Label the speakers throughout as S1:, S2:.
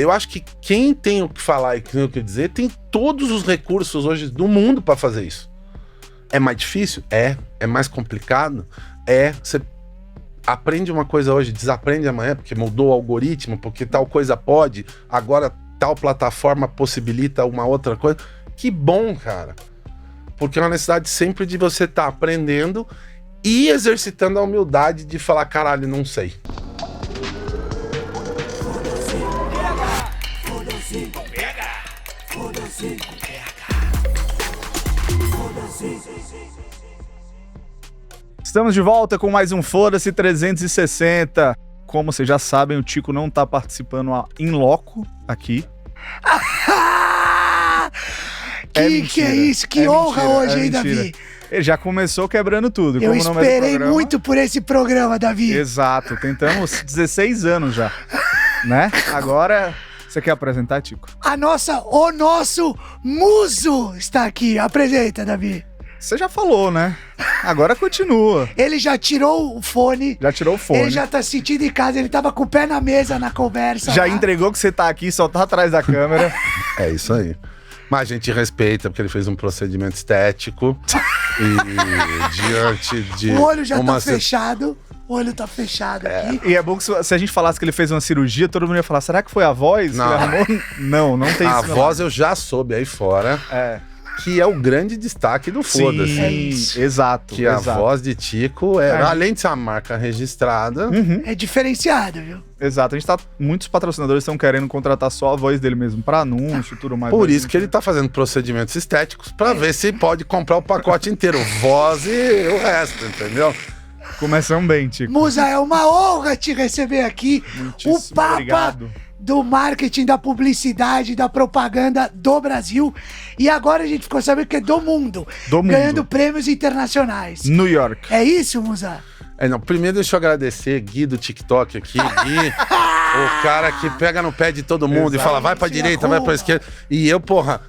S1: eu acho que quem tem o que falar e tem o que dizer tem todos os recursos hoje do mundo pra fazer isso. É mais difícil? É mais complicado? Você aprende uma coisa hoje, desaprende amanhã, porque mudou o algoritmo, porque tal coisa pode, agora tal plataforma possibilita uma outra coisa. Que bom, cara. Porque é uma necessidade sempre de você estar aprendendo e exercitando a humildade de falar, caralho, não sei.
S2: Estamos de volta com mais um Foda-se 360. Como vocês já sabem, o Tico não tá participando in loco aqui.
S3: Que é isso? Que honra hoje, hein, Davi?
S2: Ele já começou quebrando tudo.
S3: Eu esperei muito por esse programa, Davi.
S2: Exato, tentamos 16 anos já, né? Agora, você quer apresentar, Tico?
S3: O nosso muso está aqui. Apresenta, Davi.
S2: Você já falou, né? Agora continua.
S3: Ele já tirou o fone. Ele já tá sentindo em casa, ele tava com o pé na mesa na conversa.
S2: Já entregou que você tá aqui, só tá atrás da câmera.
S1: É isso aí. Mas a gente respeita, porque ele fez um procedimento estético. E diante de...
S3: O olho já tá fechado. O olho tá fechado aqui.
S2: E é bom que se a gente falasse que ele fez uma cirurgia, todo mundo ia falar, será que foi a voz?
S1: Não.
S2: Que ele arrumou? Não tem isso.
S1: A voz eu já soube aí fora. Que é o grande destaque do Foda-se.
S2: Sim, exato.
S1: Que a voz de Tico, além de ser uma marca registrada...
S3: É diferenciada, viu?
S2: Exato. Muitos patrocinadores estão querendo contratar só a voz dele mesmo, pra anúncio e tudo mais.
S1: Por isso que ele tá fazendo procedimentos estéticos, pra ver se pode comprar o pacote inteiro. Voz e o resto, entendeu?
S2: Começamos bem, Tico.
S3: Musa, é uma honra te receber aqui.
S2: Muitíssimo
S3: o Papa
S2: obrigado.
S3: Do marketing, da publicidade, da propaganda do Brasil. E agora a gente ficou sabendo que é do mundo. Ganhando prêmios internacionais.
S2: New York.
S3: É isso, Musa?
S1: Primeiro deixa eu agradecer Gui do TikTok aqui. Gui, o cara que pega no pé de todo mundo e fala, vai pra direita, vai pra esquerda. E eu,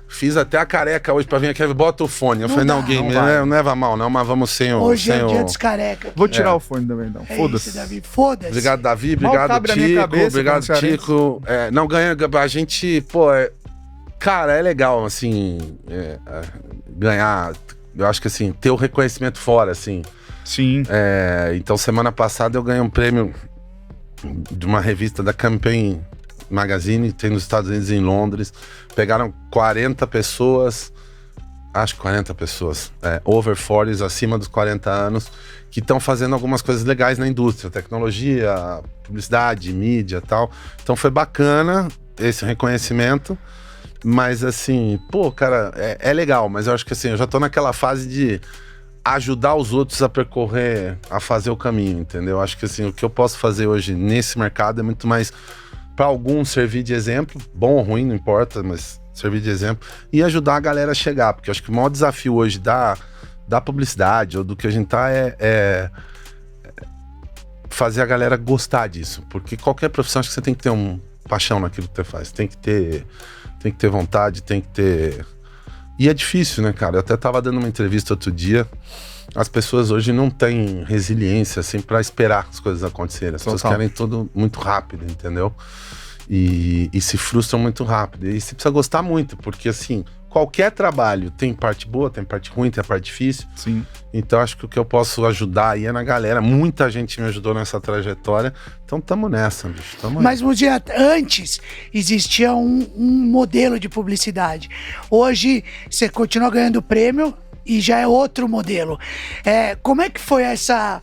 S1: fiz até a careca hoje pra vir aqui, bota o fone. Eu falei, não, Gui, não leva mal não, mas vamos sem o...
S3: Hoje é o dia dos careca.
S2: Vou tirar o fone também, então.
S3: Foda-se. Davi, foda-se.
S1: Obrigado, Davi, obrigado, Tico, obrigado, Tico. Não ganha, a gente, cara, é legal, assim, ganhar, eu acho que assim, ter o reconhecimento fora, assim.
S2: Sim.
S1: Então, semana passada eu ganhei um prêmio de uma revista da Campaign Magazine, tem nos Estados Unidos, em Londres. Pegaram 40 pessoas, acho que 40 pessoas, over 40s, acima dos 40 anos, que estão fazendo algumas coisas legais na indústria, tecnologia, publicidade, mídia e tal. Então foi bacana esse reconhecimento, mas assim, cara, é legal, mas eu acho que assim, eu já tô naquela fase de ajudar os outros a percorrer, a fazer o caminho, entendeu? Acho que assim, o que eu posso fazer hoje nesse mercado é muito mais para alguns servir de exemplo, bom ou ruim, não importa, mas servir de exemplo e ajudar a galera a chegar, porque eu acho que o maior desafio hoje da publicidade ou do que a gente tá é fazer a galera gostar disso, porque qualquer profissão acho que você tem que ter paixão naquilo que você faz, tem que ter vontade, tem que ter... E é difícil, né, cara? Eu até tava dando uma entrevista outro dia. As pessoas hoje não têm resiliência, assim, pra esperar as coisas acontecerem. As pessoas querem tudo muito rápido, entendeu? E se frustram muito rápido. E você precisa gostar muito, porque, assim, qualquer trabalho tem parte boa, tem parte ruim, tem a parte difícil.
S2: Sim.
S1: Então, acho que o que eu posso ajudar aí é na galera. Muita gente me ajudou nessa trajetória. Então, tamo nessa, bicho.
S3: Mas um dia antes, existia um modelo de publicidade. Hoje, você continua ganhando prêmio e já é outro modelo. Como é que foi essa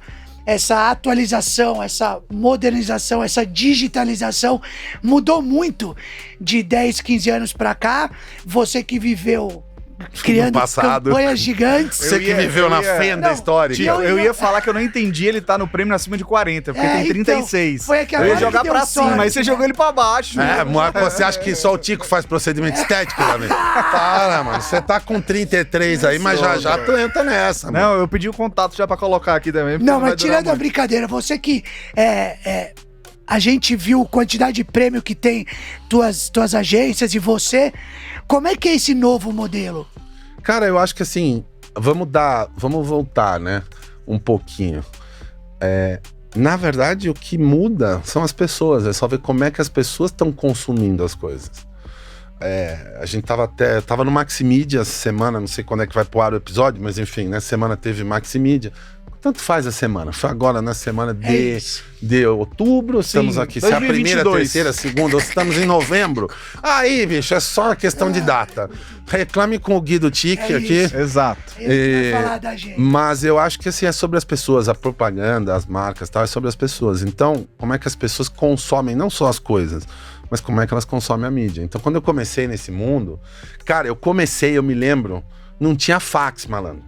S3: atualização, essa modernização, essa digitalização? Mudou muito de 10, 15 anos pra cá. Você que viveu criando campanhas gigantes.
S1: Você que viveu na fenda histórica.
S2: Eu ia falar que eu não entendi ele tá no prêmio acima de 40, porque tem 36.
S3: Foi aqui
S2: eu ia jogar pra cima, mas você jogou ele pra baixo.
S1: Você acha que só o Tico faz procedimento estético, Davi? Para, mano. Você tá com 33 aí, mas já tu entra nessa.
S2: Não, eu pedi o contato já pra colocar aqui também.
S3: Não, mas tirando a brincadeira, você que a gente viu a quantidade de prêmio que tem tuas agências e você. Como é que é esse novo modelo?
S1: Cara, eu acho que assim, vamos voltar, né? Um pouquinho. na verdade, o que muda são as pessoas. É só ver como é que as pessoas estão consumindo as coisas. A gente tava no Maximídia essa semana, não sei quando é que vai pro ar o episódio, mas enfim, nessa semana teve Maximídia. Tanto faz a semana. Foi agora na semana de outubro. Estamos aqui. 2022. Se é a primeira, terceira, segunda, ou se estamos em novembro. Aí, bicho, é só uma questão de data. Reclame com o Guido Tique aqui.
S2: Exato.
S3: Ele vai falar da gente.
S1: Mas eu acho que assim, é sobre as pessoas. A propaganda, as marcas, tal, é sobre as pessoas. Então, como é que as pessoas consomem não só as coisas, mas como é que elas consomem a mídia. Então, quando eu comecei nesse mundo, cara, eu me lembro, não tinha fax, malandro.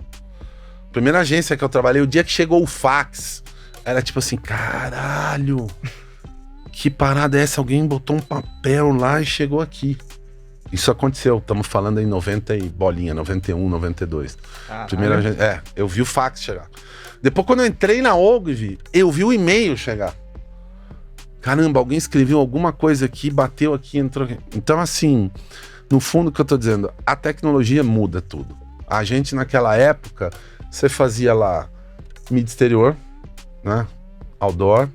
S1: Primeira agência que eu trabalhei, o dia que chegou o fax, era tipo assim, caralho, que parada é essa? Alguém botou um papel lá e chegou aqui. Isso aconteceu, estamos falando em 90 e bolinha, 91, 92. Primeira agência, eu vi o fax chegar. Depois, quando eu entrei na Ogilvy, eu vi o e-mail chegar. Caramba, alguém escreveu alguma coisa aqui, bateu aqui, entrou aqui. Então, assim, no fundo o que eu tô dizendo, a tecnologia muda tudo. A gente, naquela época, você fazia lá mídia exterior, né? Outdoor,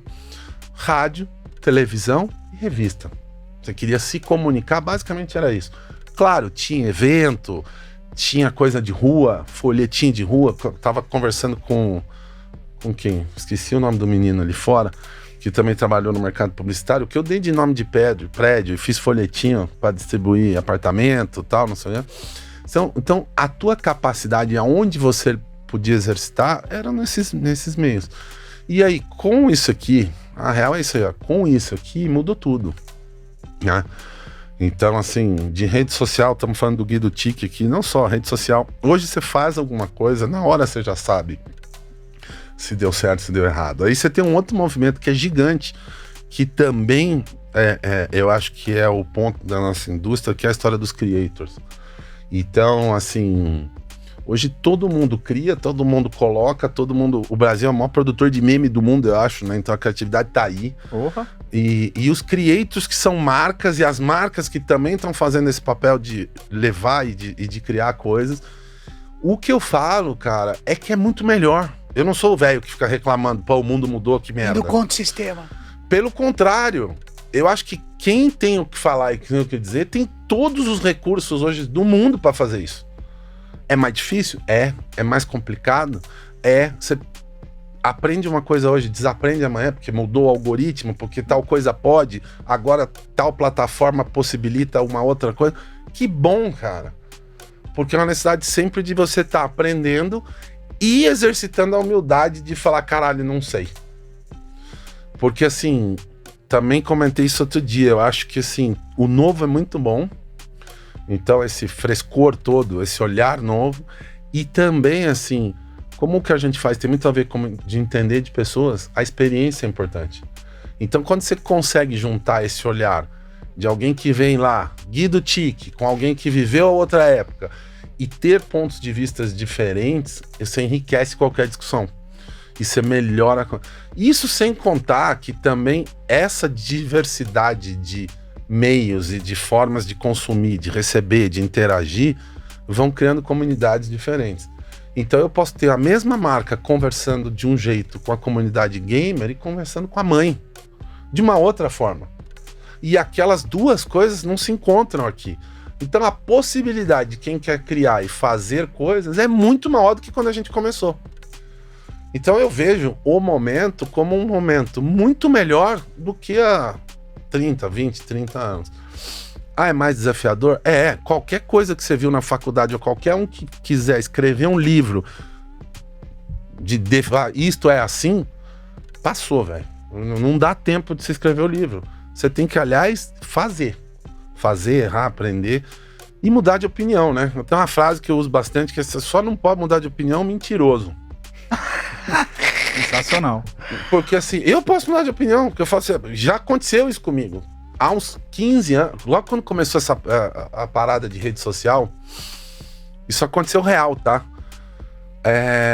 S1: rádio, televisão e revista. Você queria se comunicar, basicamente era isso. Claro, tinha evento, tinha coisa de rua, folhetim de rua. Eu tava conversando com quem? Esqueci o nome do menino ali fora, que também trabalhou no mercado publicitário, que eu dei de nome de prédio e fiz folhetinho para distribuir apartamento e tal, não sei o quê. Então, a tua capacidade, aonde você podia exercitar, era nesses meios. E aí, com isso aqui, a real é isso aí, ó, com isso aqui mudou tudo, né? Então, assim, de rede social, estamos falando do Guido Tique aqui, não só rede social. Hoje você faz alguma coisa, na hora você já sabe se deu certo, se deu errado. Aí você tem um outro movimento que é gigante, que também eu acho que é o ponto da nossa indústria, que é a história dos creators. Então, assim, hoje todo mundo cria, todo mundo coloca, o Brasil é o maior produtor de meme do mundo, eu acho, né? Então a criatividade tá aí.
S2: Porra.
S1: E os creators que são marcas, e as marcas que também estão fazendo esse papel de levar e de criar coisas. O que eu falo, cara, é que é muito melhor. Eu não sou o velho que fica reclamando, pô, o mundo mudou, que merda.
S3: Do conto sistema.
S1: Pelo contrário, eu acho que quem tem o que falar e tem o que dizer, tem todos os recursos hoje do mundo para fazer isso. É mais difícil? É mais complicado? Você aprende uma coisa hoje, desaprende amanhã, porque mudou o algoritmo, porque tal coisa pode, agora tal plataforma possibilita uma outra coisa. Que bom, cara. Porque é uma necessidade sempre de você estar aprendendo e exercitando a humildade de falar, caralho, não sei. Porque, assim, também comentei isso outro dia, eu acho que, assim, o novo é muito bom. Então, esse frescor todo, esse olhar novo. E também, assim, como o que a gente faz tem muito a ver com de entender de pessoas, a experiência é importante. Então, quando você consegue juntar esse olhar de alguém que vem lá, Guido Tique, com alguém que viveu a outra época, e ter pontos de vista diferentes, isso enriquece qualquer discussão. Isso melhora. Isso sem contar que também essa diversidade de meios e de formas de consumir, de receber, de interagir, vão criando comunidades diferentes. Então eu posso ter a mesma marca conversando de um jeito com a comunidade gamer e conversando com a mãe, de uma outra forma. E aquelas duas coisas não se encontram aqui. Então a possibilidade de quem quer criar e fazer coisas é muito maior do que quando a gente começou. Então eu vejo o momento como um momento muito melhor do que há 30, 20, 30 anos. É mais desafiador? Qualquer coisa que você viu na faculdade ou qualquer um que quiser escrever um livro de isto é assim, passou, velho. Não dá tempo de se escrever o livro. Você tem que, aliás, fazer, errar, aprender e mudar de opinião, né? Tem uma frase que eu uso bastante, que você só não pode mudar de opinião mentiroso.
S2: Sensacional.
S1: Porque assim, eu posso mudar de opinião, porque eu falo assim, já aconteceu isso comigo. Há uns 15 anos, logo quando começou a parada de rede social, isso aconteceu real, tá?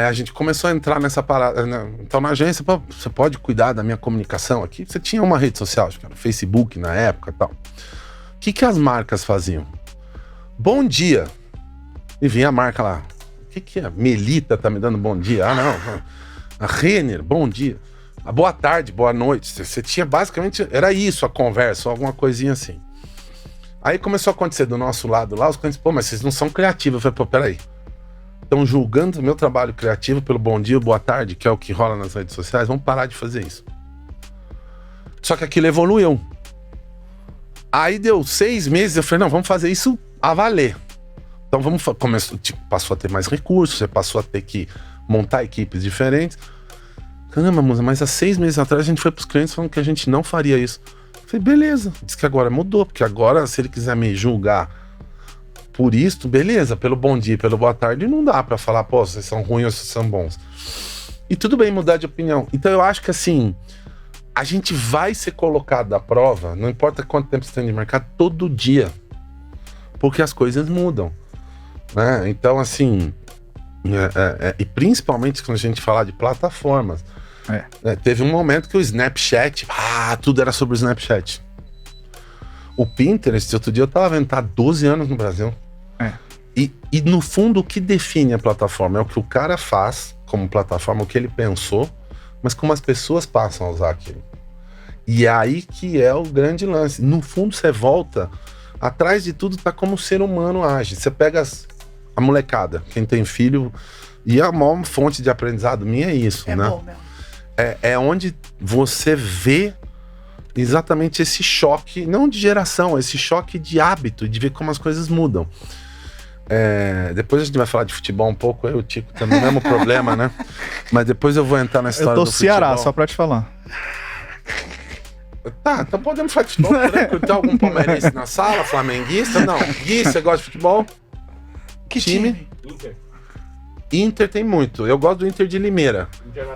S1: A gente começou a entrar nessa parada, né? Então na agência, pô, você pode cuidar da minha comunicação aqui? Você tinha uma rede social, acho que era Facebook na época e tal. O que as marcas faziam? Bom dia. E vinha a marca lá. O que é? Melita tá me dando bom dia? Ah, não. A Renner, bom dia. a boa tarde, boa noite. Você tinha basicamente, era isso a conversa, alguma coisinha assim. Aí começou a acontecer do nosso lado lá, os clientes, pô, mas vocês não são criativos. Eu falei, pô, peraí. Estão julgando o meu trabalho criativo pelo bom dia, boa tarde, que é o que rola nas redes sociais, vamos parar de fazer isso. Só que aquilo evoluiu. Aí deu 6 meses, eu falei, não, vamos fazer isso a valer. Então começou, tipo, passou a ter mais recursos, você passou a ter que montar equipes diferentes. Caramba, Musa, mas há 6 meses atrás a gente foi pros clientes falando que a gente não faria isso. Eu falei, beleza. Diz que agora mudou, porque agora se ele quiser me julgar por isso, beleza, pelo bom dia, pelo boa tarde, não dá pra falar, pô, vocês são ruins ou vocês são bons. E tudo bem mudar de opinião. Então eu acho que assim, a gente vai ser colocado à prova, não importa quanto tempo você tem de mercado, todo dia. Porque as coisas mudam, né? Então assim, e principalmente quando a gente falar de plataformas, teve um momento que o Snapchat, tudo era sobre o Snapchat. O Pinterest, outro dia eu tava vendo, tá há 12 anos no Brasil. E no fundo o que define a plataforma é o que o cara faz como plataforma, o que ele pensou, mas como as pessoas passam a usar aquilo. E é aí que é o grande lance. No fundo você volta, atrás de tudo tá como o ser humano age. Você pega a molecada, quem tem filho, e a maior fonte de aprendizado minha é isso, né?
S3: Bom mesmo.
S1: É onde você vê exatamente esse choque, não de geração, esse choque de hábito, de ver como as coisas mudam. Depois a gente vai falar de futebol um pouco, eu e o Tico também, mesmo problema, né? Mas depois eu vou entrar na história do futebol.
S2: Eu tô Ceará, só pra te falar.
S1: Tá, então podemos falar de futebol, tranquilo. Tem algum palmeirense na sala, flamenguista? Não. Gui, você gosta de futebol?
S3: Que time?
S1: Inter tem muito. Eu gosto do Inter de Limeira,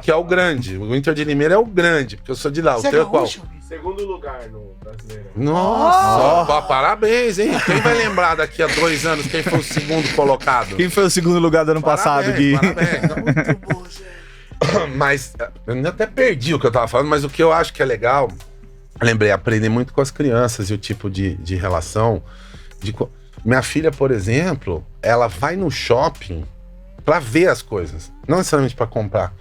S1: que é o grande. O Inter de Limeira é o grande, porque eu sou de lá.
S3: Você
S1: o teu é qual?
S4: Segundo lugar no brasileiro.
S1: Nossa, parabéns, hein? Quem vai lembrar daqui a 2 anos quem foi o segundo colocado?
S2: Quem foi o segundo lugar do ano passado, Gui?
S1: Parabéns.
S3: Muito bom, Zé.
S1: Mas eu até perdi o que eu tava falando, mas o que eu acho que é legal, lembrei, aprender muito com as crianças e o tipo de relação. Minha filha, por exemplo, ela vai no shopping pra ver as coisas, não necessariamente pra comprar.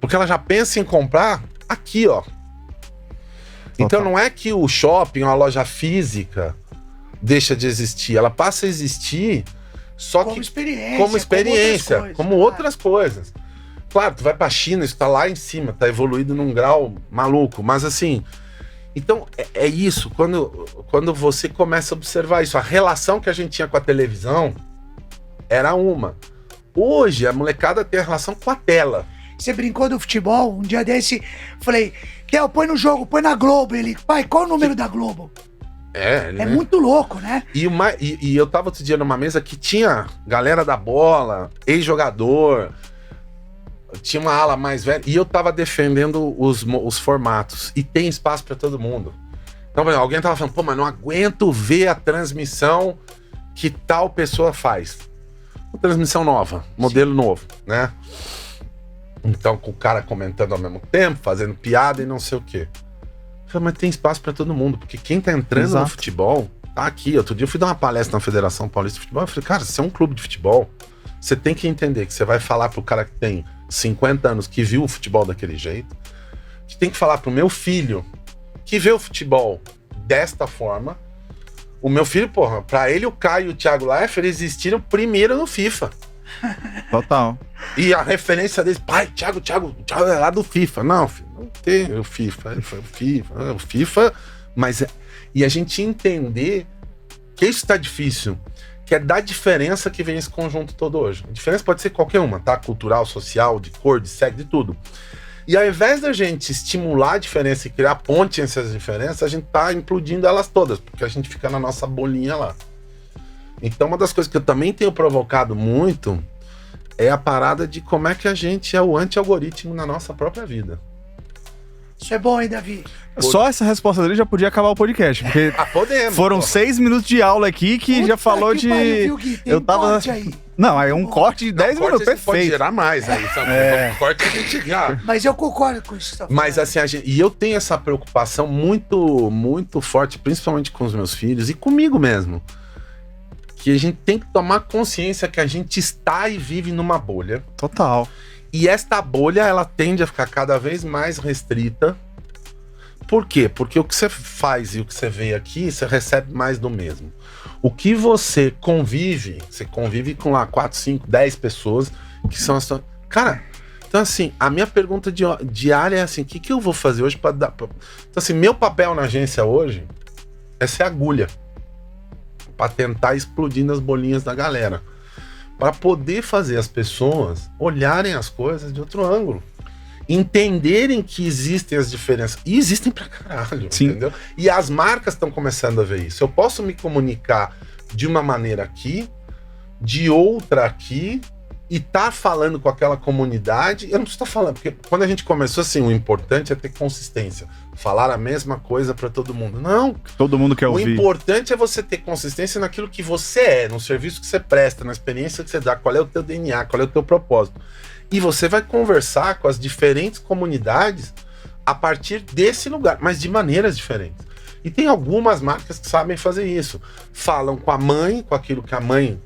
S1: Porque ela já pensa em comprar aqui, ó. Então não é que o shopping, uma loja física, deixa de existir. Ela passa a existir só
S3: Como
S1: que
S3: experiência,
S1: como outras coisas. Claro, tu vai pra China, isso tá lá em cima, tá evoluído num grau maluco. Mas assim, então é isso. Quando você começa a observar isso, a relação que a gente tinha com a televisão era uma. Hoje, a molecada tem a relação com a tela.
S3: Você brincou do futebol, um dia desse, falei, Kel, põe no jogo, põe na Globo. Ele, pai, qual o número da Globo? É muito louco, né?
S1: E eu tava outro dia numa mesa que tinha galera da bola, ex-jogador, tinha uma ala mais velha, e eu tava defendendo os formatos. E tem espaço pra todo mundo. Então, por exemplo, alguém tava falando, pô, mas não aguento ver a transmissão que tal pessoa faz. Uma transmissão nova, modelo novo, né? Então, com o cara comentando ao mesmo tempo, fazendo piada e não sei o quê. Eu falei, mas tem espaço pra todo mundo, porque quem tá entrando no futebol tá aqui. Outro dia eu fui dar uma palestra na Federação Paulista de Futebol, eu falei, cara, você é um clube de futebol, você tem que entender que você vai falar pro cara que tem 50 anos, que viu o futebol daquele jeito, que tem que falar pro meu filho, que vê o futebol desta forma. O meu filho, porra, pra ele o Caio e o Thiago Leifert existiram primeiro no FIFA.
S2: Total.
S1: E a referência deles, pai, Thiago é lá do FIFA. Não, filho, não tem o FIFA. Ele foi o FIFA, mas... E a gente entender que isso tá difícil, que é da diferença que vem esse conjunto todo hoje. A diferença pode ser qualquer uma, tá? Cultural, social, de cor, de sexo, de tudo. E ao invés da gente estimular a diferença e criar ponte entre essas diferenças, a gente tá implodindo elas todas, porque a gente fica na nossa bolinha lá. Então uma das coisas que eu também tenho provocado muito é a parada de como é que a gente é o anti-algoritmo na nossa própria vida.
S3: Isso é bom, hein, Davi?
S2: Só essa resposta dele já podia acabar o podcast, porque
S1: podemos,
S2: foram
S1: porra.
S2: 6 minutos de aula aqui que
S3: Puta
S2: já falou
S3: que
S2: de...
S3: pariu, viu, Gui? Tem
S2: eu tava...
S3: corte aí.
S2: Não, aí um corte de 10 minutos,
S1: Pode
S2: perfeito.
S1: gerar mais aí, sabe? Corte a gente já...
S3: Mas eu concordo com isso que você tá falando.
S1: Mas assim, e eu tenho essa preocupação muito, muito forte, principalmente com os meus filhos e comigo mesmo. Que a gente tem que tomar consciência que a gente está e vive numa bolha.
S2: Total.
S1: E esta bolha, ela tende a ficar cada vez mais restrita. Por quê? Porque o que você faz e o que você vê aqui, você recebe mais do mesmo. O que você convive com lá 4, 5, 10 pessoas que são as... Cara, então assim, a minha pergunta diária é assim, o que eu vou fazer hoje para dar... Então assim, meu papel na agência hoje é ser agulha. Para tentar explodir nas bolinhas da galera. Para poder fazer as pessoas olharem as coisas de outro ângulo. Entenderem que existem as diferenças. E existem pra caralho,
S2: Sim.
S1: entendeu? E as marcas estão começando a ver isso. Eu posso me comunicar de uma maneira aqui, de outra aqui, e tá falando com aquela comunidade. Eu não preciso estar falando, porque quando a gente começou assim, o importante é ter consistência. Falar a mesma coisa pra todo mundo. Não.
S2: Todo mundo quer
S1: O
S2: ouvir.
S1: importante é você ter consistência naquilo que você é, no serviço que você presta, na experiência que você dá, qual é o teu DNA, qual é o teu propósito. E você vai conversar com as diferentes comunidades a partir desse lugar, mas de maneiras diferentes. E tem algumas marcas que sabem fazer isso. Falam com a mãe, com aquilo que a mãe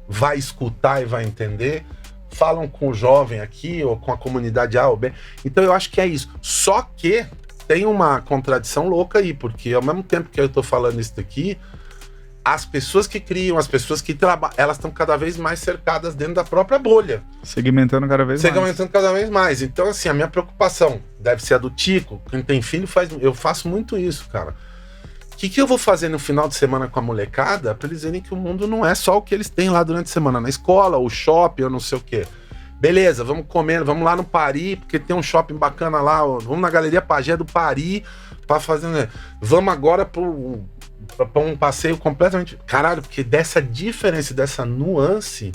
S1: vai escutar e vai entender. Falam com o jovem aqui, ou com a comunidade A ou B. Então eu acho que é isso. Só que tem uma contradição louca aí, porque ao mesmo tempo que eu tô falando isso daqui, as pessoas que criam, as pessoas que trabalham, elas estão cada vez mais cercadas dentro da própria bolha.
S2: Segmentando cada vez mais.
S1: Segmentando cada vez mais. Então, assim, a minha preocupação deve ser a do Tico. Quem tem filho eu faço muito isso, cara. O que eu vou fazer no final de semana com a molecada pra eles verem que o mundo não é só o que eles têm lá durante a semana, na escola, ou shopping, ou não sei o quê. Beleza, vamos comer, vamos lá no Paris, porque tem um shopping bacana lá, vamos na Galeria Pagé do Paris pra fazer... Né? Vamos agora pra um passeio completamente... Caralho, porque dessa diferença, dessa nuance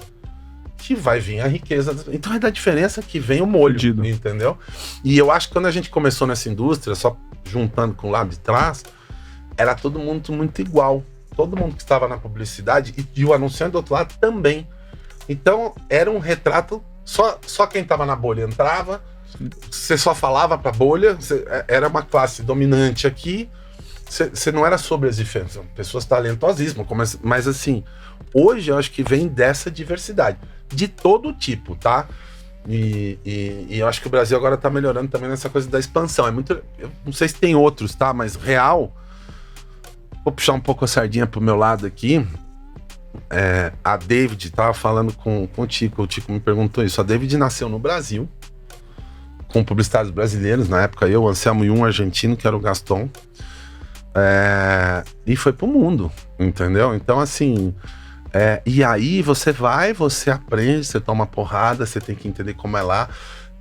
S1: que vai vir a riqueza. Então é da diferença que vem o molho,
S2: Fudido.
S1: entendeu? E eu acho que quando a gente começou nessa indústria, só juntando com o lado de trás, era todo mundo muito igual. Todo mundo que estava na publicidade e o anunciante do outro lado também. Então era um retrato... Só quem estava na bolha entrava, você só falava pra bolha, era uma classe dominante aqui, você não era sobre as diferenças, pessoas talentosíssimas, mas assim, hoje eu acho que vem dessa diversidade, de todo tipo, tá? E eu acho que o Brasil agora tá melhorando também nessa coisa da expansão, eu não sei se tem outros, tá? Mas real, vou puxar um pouco a sardinha pro meu lado aqui. A David tava falando com o Tico me perguntou isso. A David nasceu no Brasil, com publicitários brasileiros, na época eu, o Anselmo e um argentino, que era o Gaston, e foi pro mundo, entendeu? Então assim, e aí você aprende, você toma porrada, você tem que entender como é lá,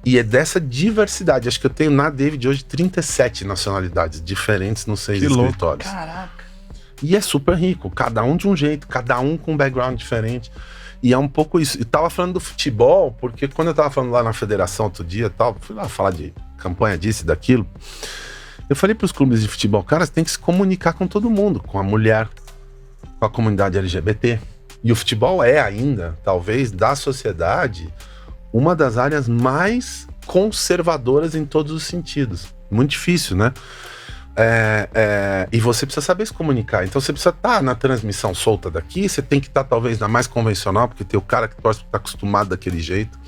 S1: e é dessa diversidade. Acho que eu tenho na David hoje 37 nacionalidades diferentes nos 6 escritórios.
S3: Caraca.
S1: E é super rico, cada um de um jeito, cada um com um background diferente. E é um pouco isso. E tava falando do futebol, porque quando eu tava falando lá na federação outro dia, fui lá falar de campanha disso e daquilo. Eu falei pros clubes de futebol, cara, você tem que se comunicar com todo mundo, com a mulher, com a comunidade LGBT. E o futebol é ainda, talvez, da sociedade, uma das áreas mais conservadoras em todos os sentidos. Muito difícil, né? E você precisa saber se comunicar. Então você precisa estar na transmissão solta daqui, você tem que estar talvez na mais convencional, porque tem o cara que torce, tá acostumado daquele jeito.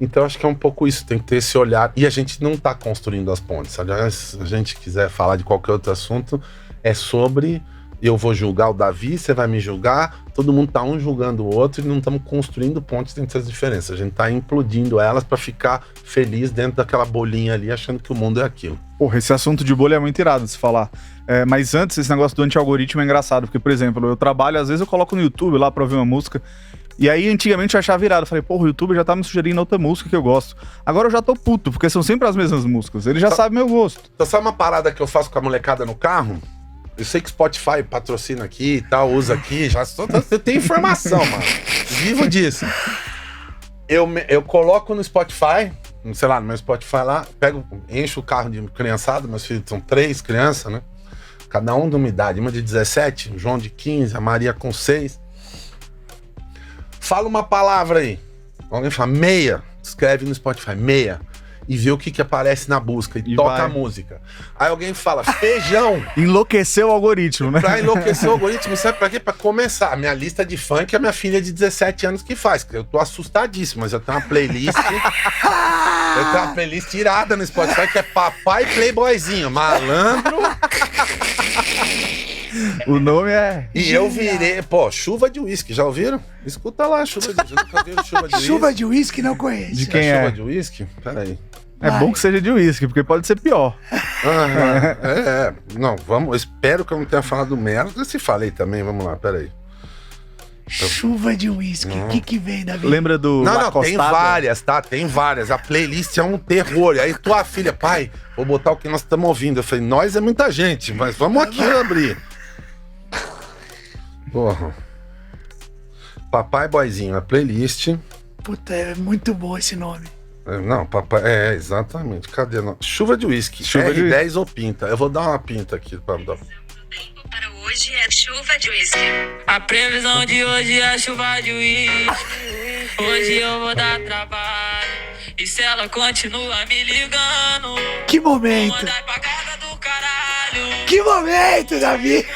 S1: Então acho que é um pouco isso, tem que ter esse olhar. E a gente não tá construindo as pontes. Aliás, se a gente quiser falar de qualquer outro assunto, é sobre... Eu vou julgar o Davi, você vai me julgar, todo mundo tá um julgando o outro e não estamos construindo pontes entre as diferenças. A gente tá implodindo elas para ficar feliz dentro daquela bolinha ali, achando que o mundo é aquilo.
S2: Porra, esse assunto de bolha é muito irado de se falar. Mas antes, esse negócio do anti-algoritmo é engraçado, porque, por exemplo, eu trabalho, às vezes eu coloco no YouTube lá pra ouvir uma música, e aí antigamente eu achava virado, eu falei, porra, o YouTube já tá me sugerindo outra música que eu gosto. Agora eu já tô puto, porque são sempre as mesmas músicas, ele já sabe meu gosto.
S1: Então sabe uma parada que eu faço com a molecada no carro? Eu sei que Spotify patrocina aqui e tal, usa aqui, eu tenho informação, mano. Vivo disso. Eu coloco no Spotify, sei lá, no meu Spotify lá, encho o carro de criançada, meus filhos são 3 crianças, né? Cada um de uma idade, uma de 17, o João de 15, a Maria com 6. Fala uma palavra aí. Alguém fala meia, escreve no Spotify, meia. e vê o que aparece na busca e toca
S2: vai.
S1: a música. Aí alguém fala, feijão.
S2: Enlouqueceu o algoritmo, né?
S1: Pra enlouquecer o algoritmo, sabe pra quê? Pra começar. A minha lista de funk é a minha filha de 17 anos que faz. Eu tô assustadíssimo, mas eu tenho uma playlist. Eu tenho uma playlist irada no Spotify que é Papai Playboyzinho, malandro.
S2: O nome é...
S1: E eu virei, pô, Chuva de Whisky, já ouviram? Escuta lá, Chuva de Whisky. Nunca viram Chuva de Whisky?
S3: Chuva de uísque não conheço.
S2: De quem
S1: Chuva
S2: é?
S1: de Whisky? Peraí.
S2: É
S3: Vai.
S2: bom que seja de uísque, porque pode ser pior.
S1: Não, vamos, eu espero que eu não tenha falado merda. Se falei também, vamos lá, peraí.
S3: Chuva de uísque. O que vem, Davi?
S2: Lembra do
S1: Não,
S2: Lacostada?
S1: tem várias, tá? Tem várias. A playlist é um terror. Aí tua filha, pai, vou botar o que nós estamos ouvindo. Eu falei, nós é muita gente, mas vamos aqui abrir. Porra. Papai Boyzinho, a playlist.
S3: Puta, é muito bom esse nome.
S1: Não, papai. É, exatamente. Cadê? Não? Chuva de Whisky.
S2: Chuva de
S1: R10 ou pinta. Eu vou dar uma pinta aqui pra dar.
S5: Para hoje é chuva de uísque. A previsão de hoje é chuva de uísque. Hoje eu vou dar trabalho. E se ela continua me ligando,
S3: Que
S5: vou
S3: momento.
S5: mandar pra casa do caralho.
S3: Que momento, Davi.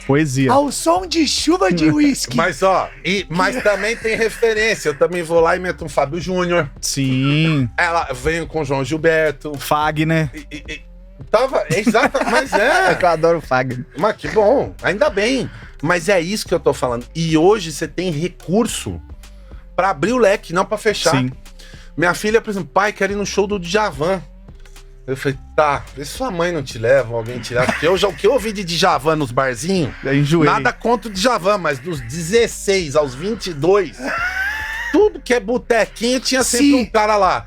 S2: Poesia.
S3: Ao som de chuva de uísque.
S1: Mas ó, mas também tem referência. Eu também vou lá e meto um Fábio Júnior.
S2: Sim.
S1: Ela veio com o João Gilberto.
S2: Fagner.
S1: Tava, exato, mas é.
S2: Eu adoro Fagner.
S1: Mas que bom, ainda bem. Mas é isso que eu tô falando. E hoje você tem recurso pra abrir o leque, não pra fechar.
S2: Sim.
S1: Minha filha, por exemplo, pai, quero ir no show do Djavan. Eu falei, tá, vê se sua mãe não te leva, alguém te leva. Porque o que eu ouvi de Djavan nos barzinhos,
S2: Eu enjoei.
S1: nada contra o Djavan, mas dos 16 aos 22, tudo que é botequinho tinha sempre
S3: Sim.
S1: um cara lá.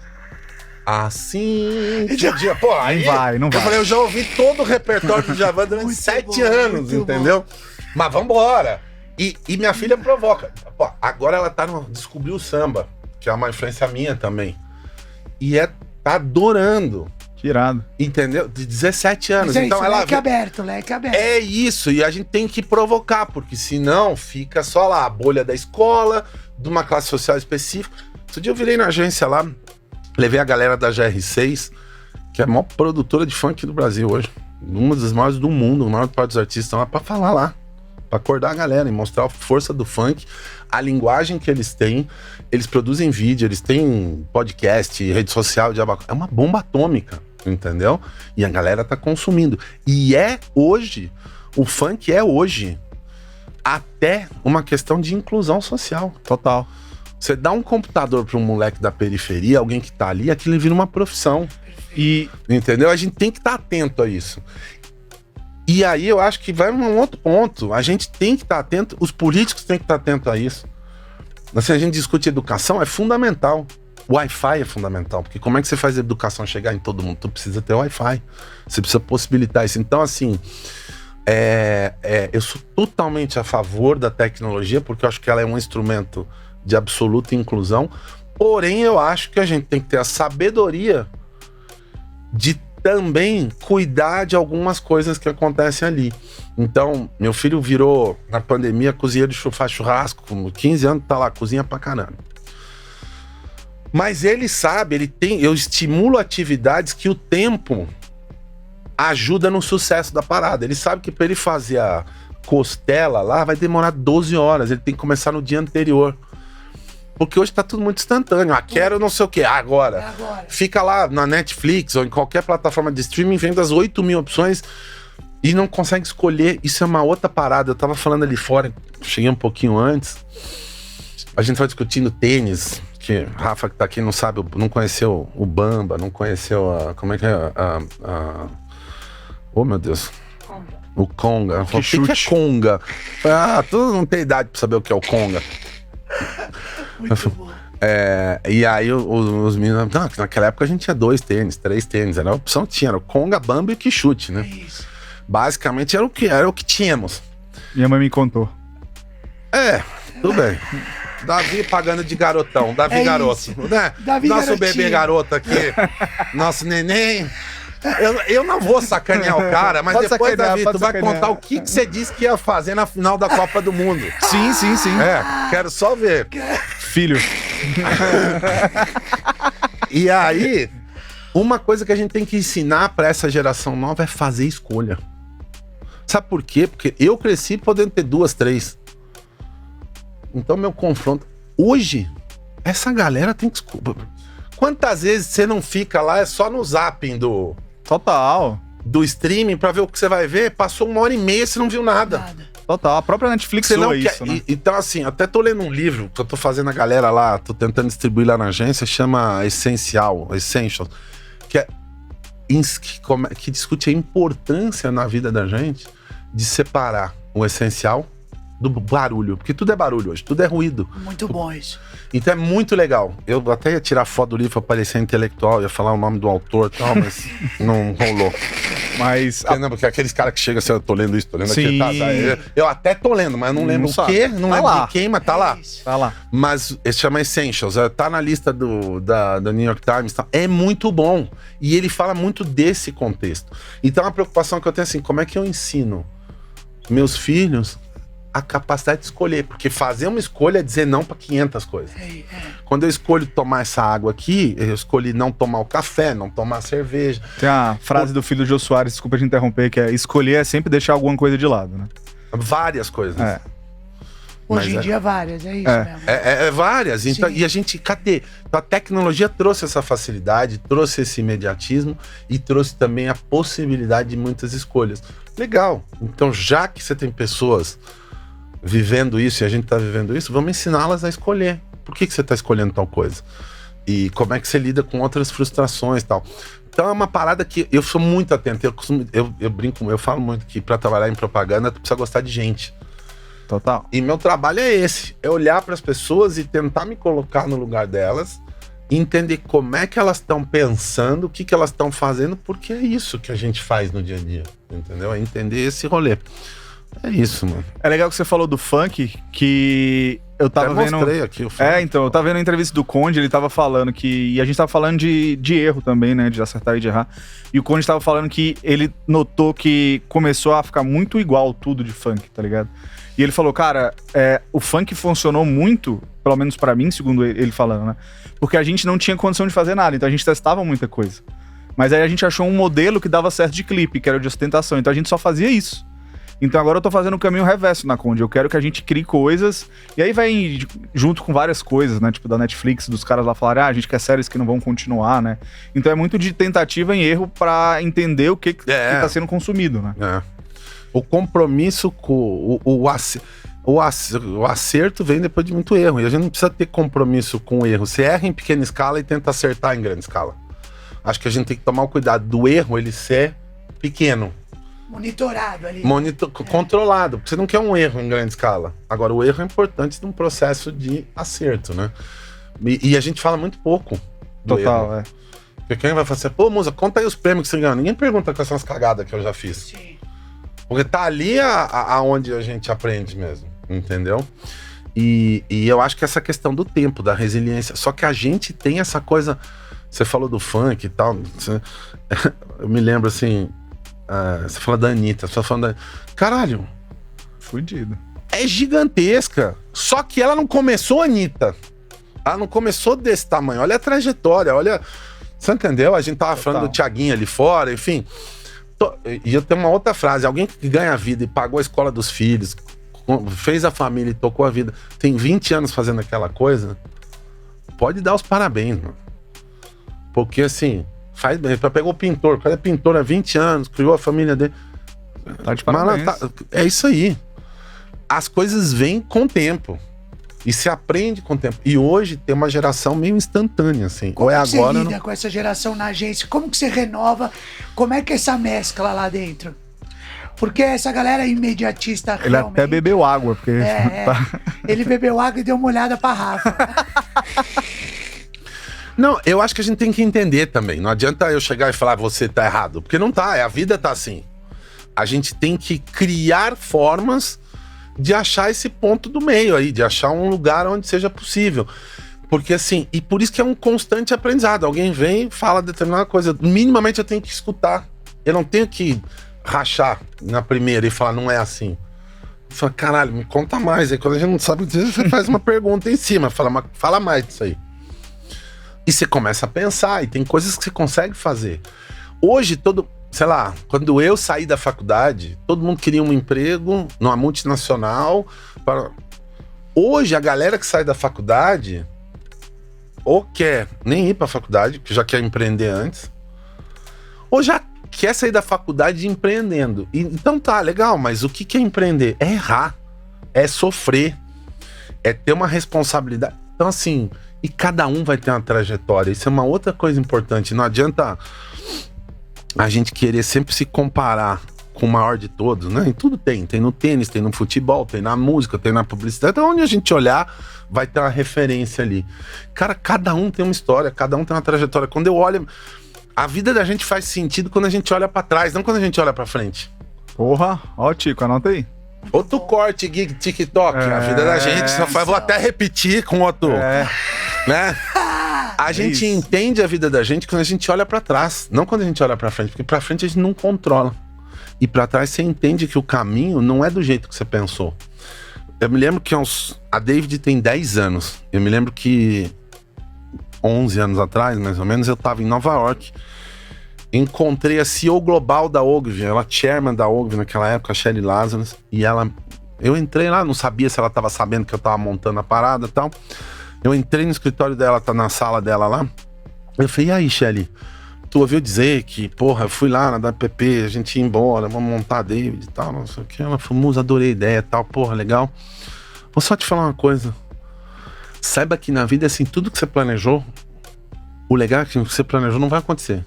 S1: Assim que o dia... Pô, aí...
S2: Não vai.
S1: Eu falei, eu já ouvi todo o repertório do Djavan durante
S3: Muito
S1: 7
S3: bom,
S1: anos,
S3: muito
S1: entendeu? Mas vambora. E minha filha provoca. Pô, agora ela descobriu o samba, que é uma influência minha também. E tá adorando.
S2: Tirado.
S1: Entendeu? De 17 anos.
S3: Mas é
S1: Então
S3: isso,
S1: ela
S3: leque aberto, leque aberto.
S1: é isso, e a gente tem que provocar, porque senão fica só lá a bolha da escola, de uma classe social específica. Outro dia eu virei na agência lá, levei a galera da GR6, que é a maior produtora de funk do Brasil hoje. Uma das maiores do mundo, a maior parte dos artistas estão lá pra falar lá. Pra acordar a galera e mostrar a força do funk, a linguagem que eles têm. Eles produzem vídeo, eles têm podcast, rede social, é uma bomba atômica, entendeu? E a galera tá consumindo. E hoje, o funk é hoje até uma questão de inclusão social.
S2: Total.
S1: Você dá um computador para um moleque da periferia, alguém que tá ali, aquilo vira uma profissão.
S2: E
S1: Entendeu? A gente tem que estar atento a isso. E aí eu acho que vai num outro ponto. A gente tem que estar atento, os políticos têm que estar atentos a isso. Se a gente discute educação, é fundamental. O Wi-Fi é fundamental, porque como é que você faz a educação chegar em todo mundo? Tu precisa ter Wi-Fi. Você precisa possibilitar isso. Então, assim, eu sou totalmente a favor da tecnologia, porque eu acho que ela é um instrumento de absoluta inclusão. Porém, eu acho que a gente tem que ter a sabedoria de também cuidar de algumas coisas que acontecem ali. Então, meu filho virou, na pandemia, cozinheiro de faz churrasco, com 15 anos, tá lá, cozinha pra caramba. Mas ele sabe, eu estimulo atividades que o tempo ajuda no sucesso da parada. Ele sabe que pra ele fazer a costela lá, vai demorar 12 horas, ele tem que começar no dia anterior. Porque hoje tá tudo muito instantâneo. Quero não sei o que, agora.
S3: Agora.
S1: Fica lá na Netflix ou em qualquer plataforma de streaming, vem das 8.000 opções e não consegue escolher. Isso é uma outra parada. Eu tava falando ali fora, cheguei um pouquinho antes. A gente tava discutindo tênis, que Rafa que tá aqui não sabe, não conheceu o Bamba, não conheceu como é que é oh, meu Deus. O Conga. O que é Conga? Tu não tem idade pra saber o que é o Conga.
S3: Muito bom.
S1: E aí os meninos... Não, naquela época a gente tinha 2 tênis, 3 tênis. Era a opção que tinha. Era o Conga, Bamba e o Quixute, né?
S3: É isso.
S1: Basicamente era o que tínhamos.
S2: minha mãe me contou.
S1: Tudo bem. Davi pagando de garotão. Davi
S3: É
S1: garoto.
S3: isso.
S1: Né?
S3: Davi
S1: Nosso
S3: garotinho.
S1: bebê garoto aqui. Nosso neném. Eu não vou sacanear o cara, mas
S2: Pode
S1: depois,
S2: sacanear,
S1: Davi,
S2: pode
S1: tu vai
S2: sacanear.
S1: contar o que você disse que ia fazer na final da Copa do Mundo.
S2: Sim, sim, sim.
S1: Quero só ver.
S2: Filho.
S1: E aí, uma coisa que a gente tem que ensinar pra essa geração nova é fazer escolha. Sabe por quê? Porque eu cresci podendo ter 2, 3. Então, meu confronto... Hoje, essa galera tem desculpa. Quantas vezes você não fica lá, é só no zapping
S2: Total.
S1: do streaming pra ver o que você vai ver? Passou 1h30 e você não viu nada.
S2: Total. A própria Netflix
S1: Você não
S2: soa
S1: quer...
S2: isso, né?
S1: Então, assim, até tô lendo um livro que eu tô fazendo a galera lá, tô tentando distribuir lá na agência, chama Essentials, que que discute a importância na vida da gente de separar o essencial do barulho, porque tudo é barulho hoje, tudo é ruído.
S3: Muito bom isso.
S1: Então é muito legal. Eu até ia tirar foto do livro pra parecer intelectual, ia falar o nome do autor e tal, mas não rolou.
S2: Mas...
S1: Porque aqueles caras que chegam assim, eu tô lendo isso, tô lendo
S2: Sim.
S1: aquilo. Eu até tô lendo, mas não lembro
S2: Não
S1: o
S2: sabe.
S1: quê, não
S2: Tá
S1: lembro
S2: lá.
S1: de quem, mas tá lá.
S3: Isso.
S2: Tá lá.
S1: Mas esse chama Essentials, tá na lista da New York Times. Tá? É muito bom. E ele fala muito desse contexto. Então a preocupação que eu tenho é assim, como é que eu ensino meus filhos a capacidade de escolher? Porque fazer uma escolha é dizer não pra 500 coisas. Quando eu escolho tomar essa água aqui, eu escolhi não tomar o café, não tomar cerveja.
S2: Tem a frase do filho do Jô Soares, desculpa te interromper, que é escolher é sempre deixar alguma coisa de lado, né?
S1: Várias coisas.
S2: É.
S3: Hoje em
S1: Mas
S3: dia, várias, é isso
S2: É.
S3: mesmo.
S1: É várias. Então,
S3: Sim.
S1: e a gente, cadê? Então, a tecnologia trouxe essa facilidade, trouxe esse imediatismo e trouxe também a possibilidade de muitas escolhas. Legal. Então, já que você tem pessoas vivendo isso e a gente tá vivendo isso, vamos ensiná-las a escolher. Por que você tá escolhendo tal coisa? E como é que você lida com outras frustrações e tal. Então é uma parada que eu sou muito atento. Eu brinco, eu falo muito que pra trabalhar em propaganda, tu precisa gostar de gente.
S2: Total.
S1: E meu trabalho é esse, é olhar para as pessoas e tentar me colocar no lugar delas, e entender como é que elas estão pensando, o que que elas estão fazendo, porque é isso que a gente faz no dia a dia, entendeu? É entender esse rolê. É isso, mano.
S2: É legal que você falou do funk, que eu tava
S1: Até
S2: vendo...
S1: mostrei aqui o
S2: Então, eu tava vendo a entrevista do Conde, ele tava falando que... E a gente tava falando de erro também, né? De acertar e de errar. E o Conde tava falando que ele notou que começou a ficar muito igual tudo de funk, tá ligado? E ele falou, cara, o funk funcionou muito, pelo menos pra mim, segundo ele falando, né? Porque a gente não tinha condição de fazer nada, então a gente testava muita coisa. Mas aí a gente achou um modelo que dava certo de clipe, que era o de ostentação, então a gente só fazia isso. Então agora eu tô fazendo o caminho reverso na Conde, eu quero que a gente crie coisas, e aí vai junto com várias coisas, né? Tipo da Netflix, dos caras lá falarem, a gente quer séries que não vão continuar, né? Então é muito de tentativa em erro pra entender o que tá sendo consumido, né?
S1: O compromisso com o acerto vem depois de muito erro. E a gente não precisa ter compromisso com o erro. Você erra em pequena escala e tenta acertar em grande escala. Acho que a gente tem que tomar o cuidado do erro ele ser pequeno.
S3: Monitorado ali.
S1: Controlado. Porque você não quer um erro em grande escala. Agora, o erro é importante num processo de acerto, né? E a gente fala muito pouco do
S2: Total,
S1: erro. Porque quem vai falar assim, pô, Musa, conta aí os prêmios que você ganhou. Ninguém pergunta quais são as cagadas que eu já fiz.
S3: Sim.
S1: Porque tá ali aonde a gente aprende mesmo, entendeu? E eu acho que essa questão do tempo, da resiliência, só que a gente tem essa coisa, você falou do funk e tal, eu me lembro assim, você fala da Anitta, você falando caralho,
S2: Fudido.
S1: é gigantesca, só que ela não começou Anitta, ela não começou desse tamanho, olha a trajetória, olha, você entendeu? A gente tava falando do Thiaguinho ali fora, enfim... E eu tenho uma outra frase, alguém que ganha a vida e pagou a escola dos filhos, fez a família e tocou a vida, tem 20 anos fazendo aquela coisa, pode dar os parabéns, mano. Porque assim, faz bem. Pegou o pintor, o cara é pintor há 20 anos, criou a família dele.
S2: Tá de parabéns.
S1: É isso aí. As coisas vêm com o tempo. E se aprende com o tempo. E hoje tem uma geração meio instantânea, assim.
S3: Como
S1: ou é
S3: que
S1: agora,
S3: você lida com essa geração na agência? Como que você renova? Como é que é essa mescla lá dentro? Porque essa galera é imediatista
S2: Ele
S3: realmente...
S2: até bebeu água, porque...
S3: Ele bebeu água e deu uma olhada pra Rafa.
S1: Não, eu acho que a gente tem que entender também. Não adianta eu chegar e falar, você tá errado. Porque não tá, a vida tá assim. A gente tem que criar formas de achar esse ponto do meio aí, de achar um lugar onde seja possível. Porque assim, e por isso que é um constante aprendizado. Alguém vem e fala determinada coisa. Minimamente eu tenho que escutar. Eu não tenho que rachar na primeira e falar, não é assim. Eu falo, caralho, me conta mais. Aí quando a gente não sabe dizer, você faz uma pergunta em cima, fala mais disso aí. E você começa a pensar, e tem coisas que você consegue fazer. Hoje, sei lá, quando eu saí da faculdade, todo mundo queria um emprego numa multinacional. Hoje, a galera que sai da faculdade, ou quer nem ir pra faculdade, que já quer empreender antes, ou já quer sair da faculdade empreendendo. Então tá, legal, mas o que é empreender? É errar, é sofrer, é ter uma responsabilidade. Então assim, e cada um vai ter uma trajetória. Isso é uma outra coisa importante. Não adianta a gente querer sempre se comparar com o maior de todos, né? Em tudo tem no tênis, tem no futebol, tem na música, tem na publicidade. Então onde a gente olhar, vai ter uma referência ali. Cara, cada um tem uma história, cada um tem uma trajetória. Quando eu olho, a vida da gente faz sentido quando a gente olha pra trás, não quando a gente olha pra frente.
S2: Porra, ó, Tico, anota aí.
S1: Outro corte, gig, TikTok. A vida da gente só faz. Vou até repetir com outro. Né? A gente entende a vida da gente quando a gente olha pra trás, não quando a gente olha pra frente, porque pra frente a gente não controla. E pra trás você entende que o caminho não é do jeito que você pensou. Eu me lembro que a David tem 10 anos. Eu me lembro que 11 anos atrás, mais ou menos, eu tava em Nova York. Encontrei a CEO global da Ogilvy, ela chairman da Ogilvy naquela época, a Shelly Lazarus, e eu entrei lá, não sabia se ela tava sabendo que eu tava montando a parada e tal. Eu entrei no escritório dela, tá na sala dela lá. Eu falei, e aí, Shelly, tu ouviu dizer que, porra, eu fui lá na WPP, a gente ia embora, vamos montar a David e tal, não sei o que. Ela falou, Musa, adorei a ideia e tal, porra, legal. Vou só te falar uma coisa. Saiba que na vida, assim, tudo que você planejou, o legal é que o que você planejou não vai acontecer.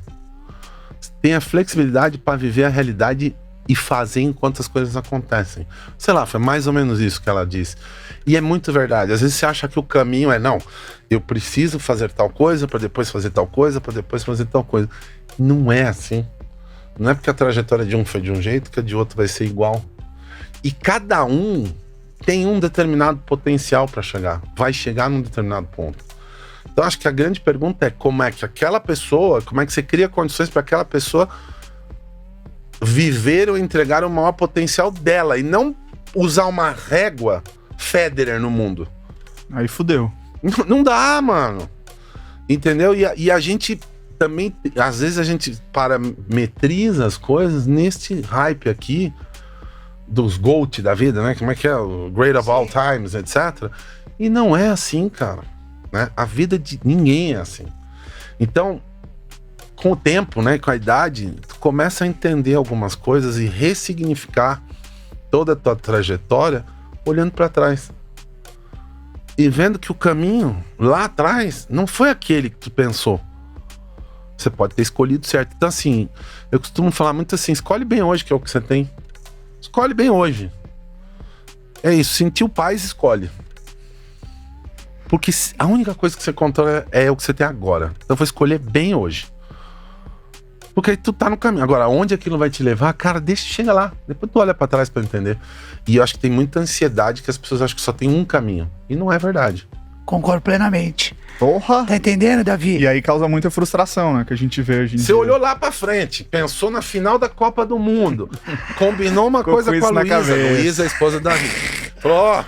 S1: Tenha flexibilidade para viver a realidade e fazer enquanto as coisas acontecem. Sei lá, foi mais ou menos isso que ela disse. E é muito verdade. Às vezes você acha que o caminho é, não, eu preciso fazer tal coisa para depois fazer tal coisa, para depois fazer tal coisa. Não é assim. Não é porque a trajetória de um foi de um jeito que a de outro vai ser igual. E cada um tem um determinado potencial para chegar. Vai chegar num determinado ponto. Então acho que a grande pergunta é como é que aquela pessoa, como é que você cria condições para aquela pessoa viver ou entregar o maior potencial dela e não usar uma régua Federer no mundo.
S2: Aí fudeu.
S1: Não dá, mano. Entendeu? E a gente também, às vezes a gente parametriza as coisas neste hype aqui dos GOAT da vida, né? Como é que é? O Great of All Times, etc. E não é assim, cara. Né? A vida de ninguém é assim. Então, com o tempo, né, com a idade, tu começa a entender algumas coisas e ressignificar toda a tua trajetória olhando para trás. E vendo que o caminho lá atrás não foi aquele que tu pensou. Você pode ter escolhido certo. Então, assim, eu costumo falar muito assim, escolhe bem hoje, que é o que você tem. Escolhe bem hoje. É isso, sentiu paz, escolhe. Porque a única coisa que você controla é o que você tem agora. Então eu vou escolher bem hoje. Porque aí tu tá no caminho. Agora, onde aquilo vai te levar, cara, chega lá. Depois tu olha pra trás pra entender. E eu acho que tem muita ansiedade que as pessoas acham que só tem um caminho. E não é verdade.
S3: Concordo plenamente.
S2: Porra!
S3: Tá entendendo, Davi?
S2: E aí causa muita frustração, né? Que a gente vê hoje em dia.
S1: Você olhou lá pra frente, pensou na final da Copa do Mundo, combinou uma coisa com a Luísa. Luísa, a esposa da Davi. Falou, ó,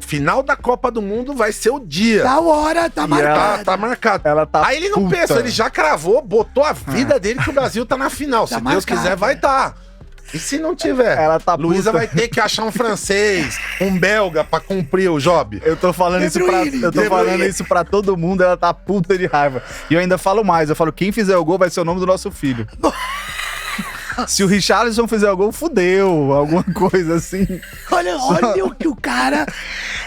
S1: final da Copa do Mundo vai ser o dia.
S3: Da hora, tá marcado.
S1: Tá marcado.
S2: Ela tá
S1: aí ele não pensa, ele já cravou, botou a vida dele que o Brasil tá na final.
S3: Tá
S1: Se Deus
S3: marcado,
S1: quiser, vai tá. E se não tiver?
S2: Ela tá
S1: Luísa
S2: puta.
S1: vai ter que achar um francês, um belga pra cumprir o job.
S2: Eu tô falando isso pra todo mundo, ela tá puta de raiva. E eu ainda falo mais, eu falo, quem fizer o gol vai ser o nome do nosso filho. Se o Richarlison fizer o gol, fudeu, alguma coisa assim.
S3: Olha o que o cara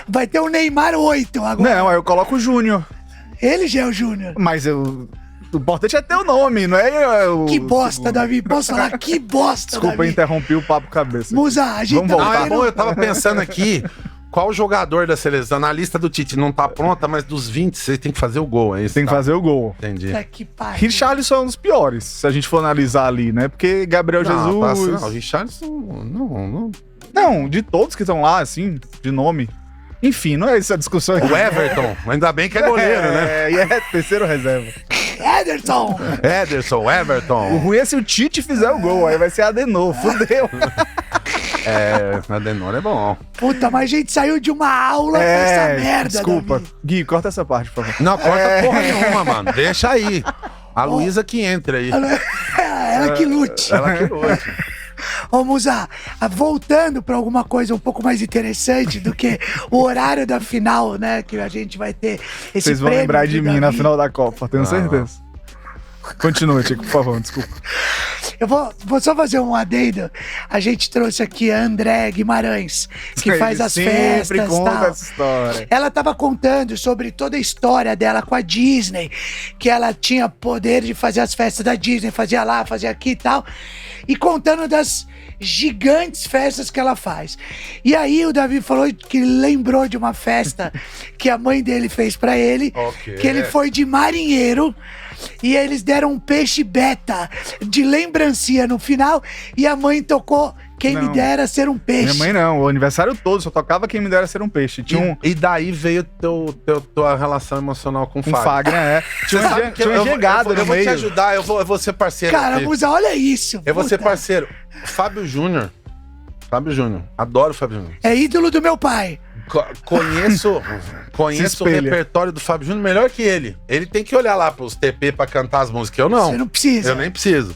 S3: vai ter o Neymar 8 agora.
S2: Não, aí eu coloco o Júnior.
S3: Ele já é o Júnior.
S2: Mas o importante é ter o nome, não é o...
S3: Que bosta, Davi. Posso falar? Que bosta,
S2: Desculpa,
S3: Davi.
S2: interrompi o papo cabeça.
S3: Musa, a gente
S2: Vamos
S3: tá
S2: voltar.
S1: Não, é bom, eu tava pensando aqui, qual jogador da seleção, na lista do Tite não tá pronta, mas dos 20 você tem que fazer o gol, é isso?
S2: Tem que fazer o gol.
S1: Entendi.
S3: Puta que pariu.
S2: Richarlison é um dos piores, se a gente for analisar ali, né? Porque Gabriel Jesus...
S1: Não, o Richarlison, não.
S2: Não, de todos que estão lá, assim, de nome. Enfim, não é essa a discussão aqui.
S1: O Everton, ainda bem que é goleiro, né?
S2: E é terceiro reserva.
S3: Ederson.
S1: Everton.
S2: O ruim é se o Tite fizer o gol, aí vai ser Adenor, fudeu.
S1: Adenor é bom.
S3: Puta, mas a gente saiu de uma aula com essa merda,
S2: desculpa.
S3: Davi.
S2: Gui, corta essa parte, por favor.
S1: Não, corta porra nenhuma, mano. Deixa aí. A Luísa que entra aí.
S3: Ela que lute.
S1: Ela que lute.
S3: Ô, Musa, voltando pra alguma coisa um pouco mais interessante do que o horário da final, né? Que a gente vai ter esse
S2: Vocês vão
S3: prêmio
S2: lembrar
S3: do
S2: de mim
S3: Davi.
S2: na final da Copa, tenho certeza. Continua, Tico, por favor, desculpa.
S3: Eu vou só fazer um adendo. A gente trouxe aqui a André Guimarães, que faz as festas e
S2: conta
S3: tal.
S2: essa história.
S3: Ela tava contando sobre toda a história dela com a Disney, que ela tinha poder de fazer as festas da Disney, fazia lá, fazia aqui e tal, e contando das gigantes festas que ela faz. E aí o Davi falou que lembrou de uma festa que a mãe dele fez pra ele, que ele foi de marinheiro, e eles deram um peixe beta de lembrancinha no final, e a mãe tocou Quem Me
S2: Não.
S3: Dera Ser um Peixe.
S2: Minha mãe não, o aniversário todo, só tocava Quem Me Dera Ser um Peixe. Tinha um
S1: E daí veio tua relação emocional com o Fagner.
S2: Fagner,
S1: Você sabe que
S2: Tinha uma jegada
S1: eu
S2: no
S1: vou te
S2: meio.
S1: ajudar, eu vou ser parceiro.
S3: Cara,
S1: aqui.
S3: Musa, olha isso.
S1: Eu vou ser
S3: puta.
S1: parceiro. Fábio Júnior. Adoro o Fábio Júnior.
S3: É ídolo do meu pai.
S1: Conheço
S2: Se
S1: o
S2: espelha.
S1: repertório do Fábio Júnior melhor que ele. Ele tem que olhar lá pros TP pra cantar as músicas. Eu não.
S3: Você não precisa.
S1: Eu nem preciso.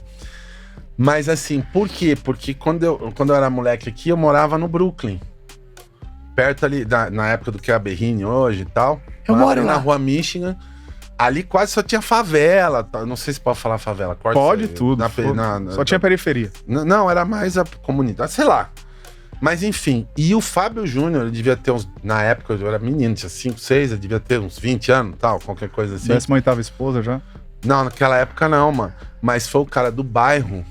S1: Mas assim, por quê? Porque quando eu era moleque aqui, eu morava no Brooklyn. Perto ali, na época do que é a Berrine hoje e tal.
S3: Eu
S1: Morava
S3: moro
S1: ali
S3: lá.
S1: na Rua Michigan. Ali quase só tinha favela. Não sei se pode falar favela. Corta
S2: Pode
S1: isso aí.
S2: tudo. Só tinha periferia.
S1: Não, era mais a comunidade, sei lá. Mas enfim, e o Fábio Júnior, ele devia ter uns... Na época eu era menino, tinha 5, 6, ele devia ter uns 20 anos, tal, qualquer coisa assim.
S2: 18ª esposa já.
S1: Não, naquela época não, mano. Mas foi o cara do bairro.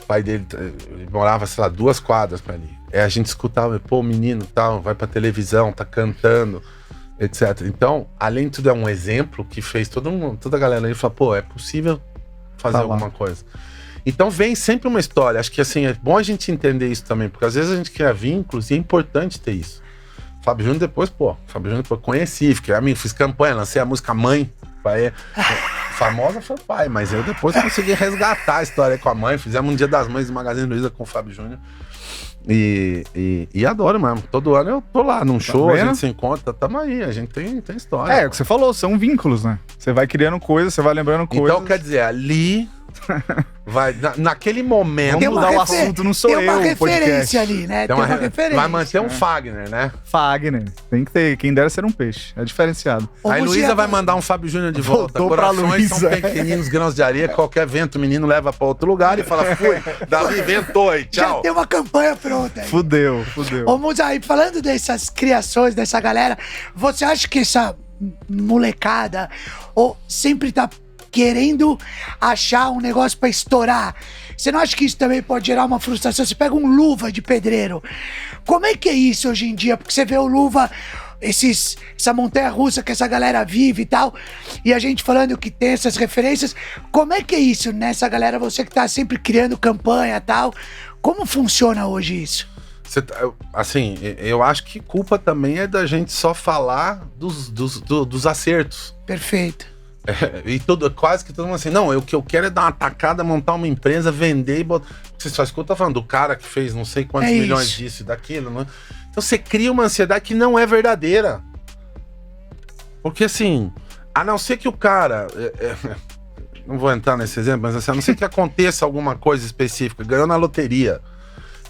S1: O pai dele ele morava, sei lá, 2 quadras pra ali. Aí a gente escutava, pô, menino, tal, vai pra televisão, tá cantando, etc. Então, além de tudo, é um exemplo que fez toda a galera aí falar, pô, é possível fazer
S2: Tá lá.
S1: alguma coisa. Então vem sempre uma história. Acho que assim, é bom a gente entender isso também, porque às vezes a gente cria vínculos e é importante ter isso. Fábio Júnior depois, conheci, fiquei amigo, fiz campanha, lancei a música Mãe. Pai, famosa foi o pai, mas eu depois consegui resgatar a história com a mãe. Fizemos um Dia das Mães do Magazine Luiza com o Fábio Júnior. E adoro mesmo. Todo ano eu tô lá num show, a
S2: vendo?
S1: gente se encontra, tamo aí, a gente tem história.
S2: É o que você falou, são vínculos, né? Você vai criando coisas, você vai lembrando coisas.
S1: Então, quer dizer, ali vai, naquele momento.
S2: Vamos mudar o assunto, não sou
S3: tem uma
S2: eu, o podcast.
S3: referência ali, né? Tem uma referência.
S1: Vai manter um Fagner, né?
S2: Fagner. Tem que ter. Quem dera ser um peixe. É diferenciado.
S3: Ô,
S1: Aí
S3: Muzinha,
S1: Luísa vai mandar um Fábio Júnior de volta.
S2: Voltou pra
S1: Corações são
S2: Luísa.
S1: pequeninos grãos de areia. Qualquer vento, o menino leva pra outro lugar e fala, fui. Davi ventou aí,
S3: Já
S1: tchau.
S3: tem uma campanha pronta aí.
S2: Fudeu.
S3: Ô, Musa, e falando dessas criações, dessa galera, você acha que essa molecada sempre tá querendo achar um negócio pra estourar? Você não acha que isso também pode gerar uma frustração? Você pega um Luva de pedreiro. Como é que é isso hoje em dia? Porque você vê o Luva, essa montanha-russa que essa galera vive e tal, e a gente falando que tem essas referências. Como é que é isso nessa galera? Você que tá sempre criando campanha e tal. Como funciona hoje isso?
S1: Assim, eu acho que culpa também é da gente só falar dos acertos.
S3: Perfeito.
S1: E quase que todo mundo assim, não, o que eu quero é dar uma tacada, montar uma empresa, vender e botar. Você só escuta falando do cara que fez não sei quantos milhões
S3: isso.
S1: disso e daquilo, né? Então você cria uma ansiedade que não é verdadeira. Porque assim, a não ser que o cara. Não vou entrar nesse exemplo, mas assim, a não ser que aconteça alguma coisa específica, ganhou na loteria,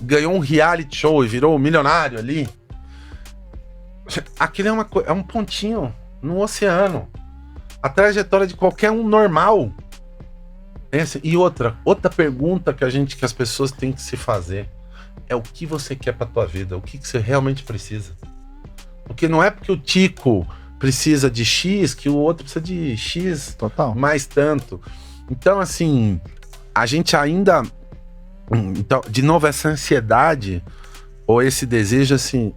S1: ganhou um reality show e virou milionário ali. Aquilo é um pontinho no oceano. A trajetória de qualquer um normal. E outra pergunta que as pessoas têm que se fazer é o que você quer pra tua vida, o que você realmente precisa. Porque não é porque o Tico precisa de X que o outro precisa de X
S2: Total.
S1: mais tanto. Então, assim, a gente ainda... Então, de novo, essa ansiedade ou esse desejo, assim...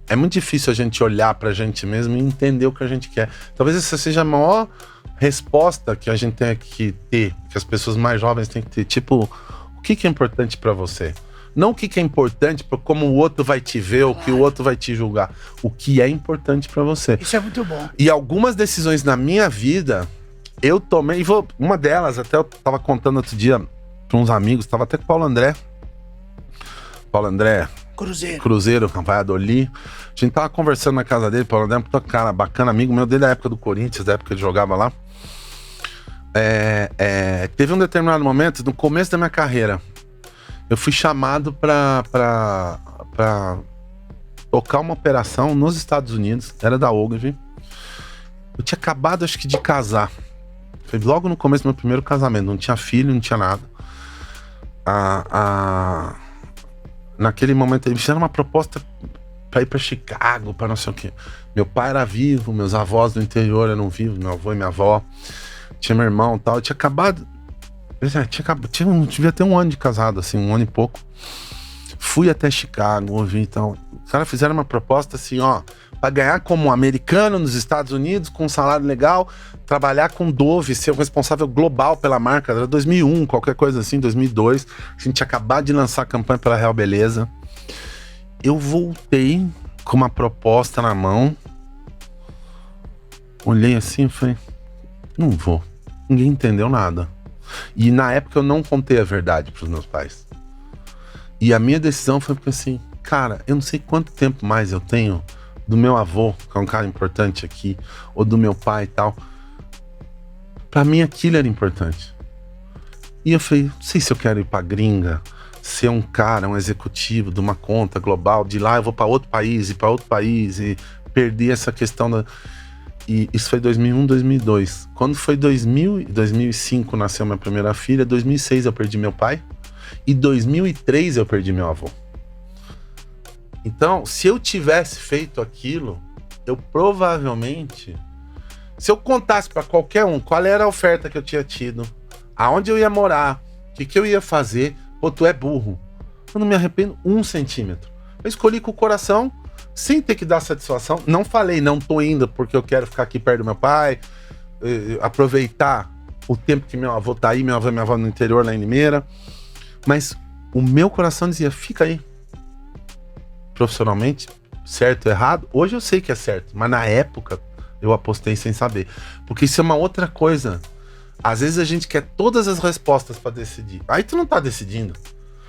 S1: É muito difícil a gente olhar pra gente mesmo e entender o que a gente quer. Talvez essa seja a maior resposta que a gente tem que ter, que as pessoas mais jovens têm que ter. Tipo, o que é importante pra você? Não o que é importante pra como o outro vai te ver, o que o outro vai te julgar. O que é importante pra você.
S3: Isso é muito bom.
S1: E algumas decisões na minha vida, eu tomei... Uma delas, até eu tava contando outro dia pra uns amigos, tava até com o Paulo André. Paulo André,
S3: Cruzeiro,
S1: Valladolid. A gente tava conversando na casa dele, Paulo André, puta cara, bacana, amigo meu desde a época do Corinthians, da época que ele jogava lá. Teve um determinado momento, no começo da minha carreira, eu fui chamado pra tocar uma operação nos Estados Unidos, era da Ogilvy. Eu tinha acabado, acho que, de casar. Foi logo no começo do meu primeiro casamento, não tinha filho, não tinha nada. Naquele momento, eles fizeram uma proposta pra ir pra Chicago, pra não sei o quê. Meu pai era vivo, meus avós do interior eram vivos, meu avô e minha avó. Tinha meu irmão e tal. Eu tinha acabado... devia ter um ano de casado, assim, um ano e pouco. Fui até Chicago, ouvi e tal. Os caras fizeram uma proposta assim, ó, pra ganhar como americano nos Estados Unidos, com um salário legal, trabalhar com Dove, ser o responsável global pela marca. Era 2001, qualquer coisa assim, 2002. A gente tinha acabado de lançar a campanha pela Real Beleza. Eu voltei com uma proposta na mão. Olhei assim e falei, não vou. Ninguém entendeu nada. E na época eu não contei a verdade pros meus pais. E a minha decisão foi porque assim, cara, eu não sei quanto tempo mais eu tenho do meu avô, que é um cara importante aqui, ou do meu pai e tal. Pra mim aquilo era importante. E eu falei, não sei se eu quero ir pra gringa, ser um cara, um executivo de uma conta global, de lá eu vou pra outro país, e perder essa questão da... E isso foi 2001, 2002. Quando foi 2005 nasceu minha primeira filha, 2006 eu perdi meu pai, e 2003 eu perdi meu avô. Então, se eu tivesse feito aquilo, eu provavelmente... Se eu contasse pra qualquer um qual era a oferta que eu tinha tido, aonde eu ia morar, o que eu ia fazer, pô, tu é burro. Eu não me arrependo 1 centímetro. Eu escolhi com o coração, sem ter que dar satisfação. Não falei, não tô indo porque eu quero ficar aqui perto do meu pai, aproveitar o tempo que meu avô tá aí, meu avô e minha avó no interior, lá em Limeira. Mas o meu coração dizia, fica aí. Profissionalmente, certo ou errado, hoje eu sei que é certo, mas na época eu apostei sem saber. Porque isso é uma outra coisa. Às vezes a gente quer todas as respostas pra decidir. Aí tu não tá decidindo.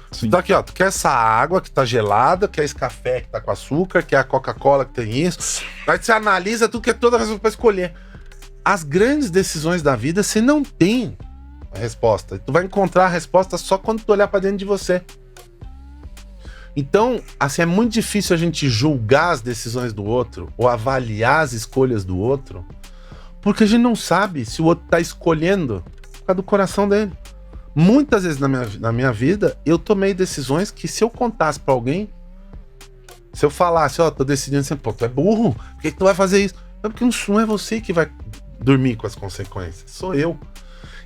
S2: Sim.
S1: Tá aqui, ó, tu quer essa água que tá gelada, quer esse café que tá com açúcar, quer a Coca-Cola que tem isso. Aí você analisa, tu quer toda a resposta pra escolher. As grandes decisões da vida, você não tem a resposta. Tu vai encontrar a resposta só quando tu olhar pra dentro de você. Então, assim, é muito difícil a gente julgar as decisões do outro ou avaliar as escolhas do outro, porque a gente não sabe se o outro tá escolhendo por causa do coração dele. Muitas vezes na minha vida, eu tomei decisões que se eu contasse pra alguém, se eu falasse, ó, tô decidindo assim, pô, tu é burro, por que tu vai fazer isso? É porque não é você que vai dormir com as consequências, sou eu.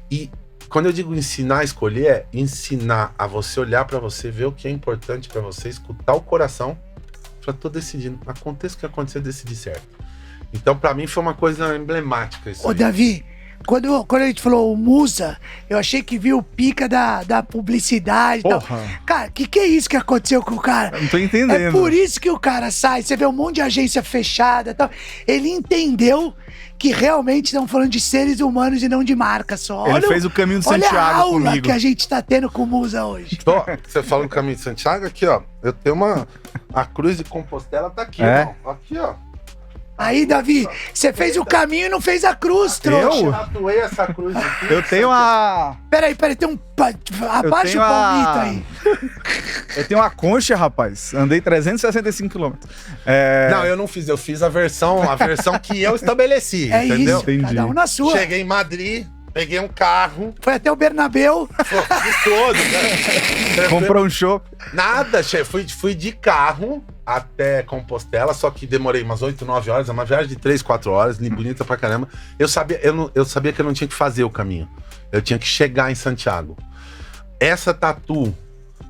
S1: E quando eu digo ensinar a escolher, é ensinar a você olhar pra você, ver o que é importante pra você, escutar o coração, pra tô decidindo, aconteça o que acontecer, decidir certo. Então pra mim foi uma coisa emblemática isso.
S3: Ô, Davi, quando a gente falou o Musa, eu achei que viu o pica da publicidade e tal. Cara, que é isso que aconteceu com o cara?
S2: Eu não tô entendendo.
S3: É por isso que o cara sai, você vê um monte de agência fechada e tal. Ele entendeu que realmente estão falando de seres humanos e não de marca só.
S2: Ele fez o caminho de
S3: olha
S2: Santiago
S3: a aula
S2: comigo.
S3: que a gente tá tendo com o Musa hoje.
S1: Ó, você fala no caminho de Santiago, aqui ó, eu tenho a cruz de Compostela tá aqui,
S2: É?
S1: ó, aqui ó.
S3: Aí, Davi, você fez o caminho e não fez a cruz, trouxa.
S1: Eu tatuei essa cruz aqui.
S2: Eu tenho a...
S3: Peraí, tem um... Abaixa o palmito aí.
S2: Eu tenho uma concha, rapaz. Andei 365 km.
S1: Não, eu não fiz, eu fiz a versão que eu estabeleci,
S3: É
S1: entendeu?
S3: isso, cada um na sua.
S1: Cheguei em Madrid, peguei um carro,
S3: Foi até o Bernabéu.
S1: fiz todo, né?
S2: Comprou um chopp.
S1: Nada, chefe, fui de carro até Compostela, só que demorei umas 8, 9 horas, é uma viagem de 3, 4 horas, bonita pra caramba. Eu sabia que eu não tinha que fazer o caminho, eu tinha que chegar em Santiago. Essa tatu,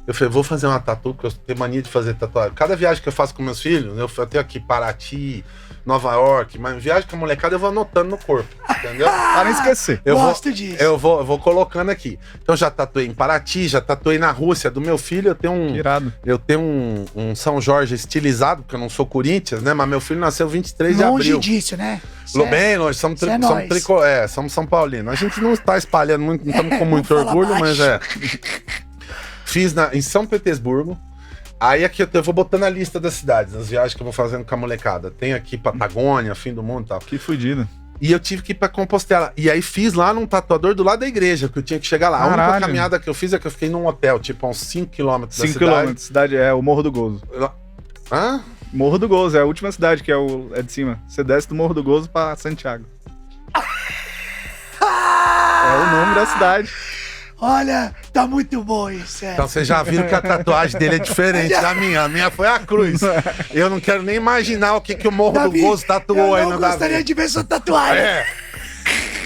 S1: eu falei, vou fazer uma tatu, porque eu tenho mania de fazer tatuagem. Cada viagem que eu faço com meus filhos, eu tenho aqui Paraty, Nova York, mas viagem com a molecada eu vou anotando no corpo, entendeu?
S2: Para não esquecer.
S3: Gosto disso.
S1: Eu vou colocando aqui. Então já tatuei em Paraty, já tatuei na Rússia. Do meu filho eu tenho
S2: Irado.
S1: eu tenho um São Jorge estilizado, porque eu não sou Corinthians, né? Mas meu filho nasceu 23 de
S3: Longe
S1: abril.
S3: disso, né?
S1: Bem longe, somos São Paulino. A gente não está espalhando muito, não estamos com muito
S3: Vamos falar
S1: orgulho, mas
S3: baixo.
S1: Fiz em São Petersburgo. Aí aqui eu vou botando a lista das cidades, as viagens que eu vou fazendo com a molecada. Tem aqui Patagônia, Fim do Mundo e tal.
S2: Que fudido.
S1: E eu tive que ir pra Compostela. E aí fiz lá num tatuador do lado da igreja, que eu tinha que chegar lá.
S2: Caralho.
S1: A única caminhada que eu fiz é que eu fiquei num hotel, tipo, a uns 5 km da
S2: 5
S1: cidade.
S2: quilômetros, cidade é o Morro do Gozo.
S1: Hã?
S2: Morro do Gozo, é a última cidade que é de cima. Você desce do Morro do Gozo pra Santiago. É o nome da cidade.
S3: Olha, tá muito bom isso,
S1: Então vocês já viram que a tatuagem dele é diferente da minha. A minha foi a cruz. Eu não quero nem imaginar o que o Morro
S3: Davi,
S1: do Gozo tatuou aí
S3: eu
S1: no
S3: não gostaria
S1: Davi.
S3: de ver sua tatuagem.
S1: É.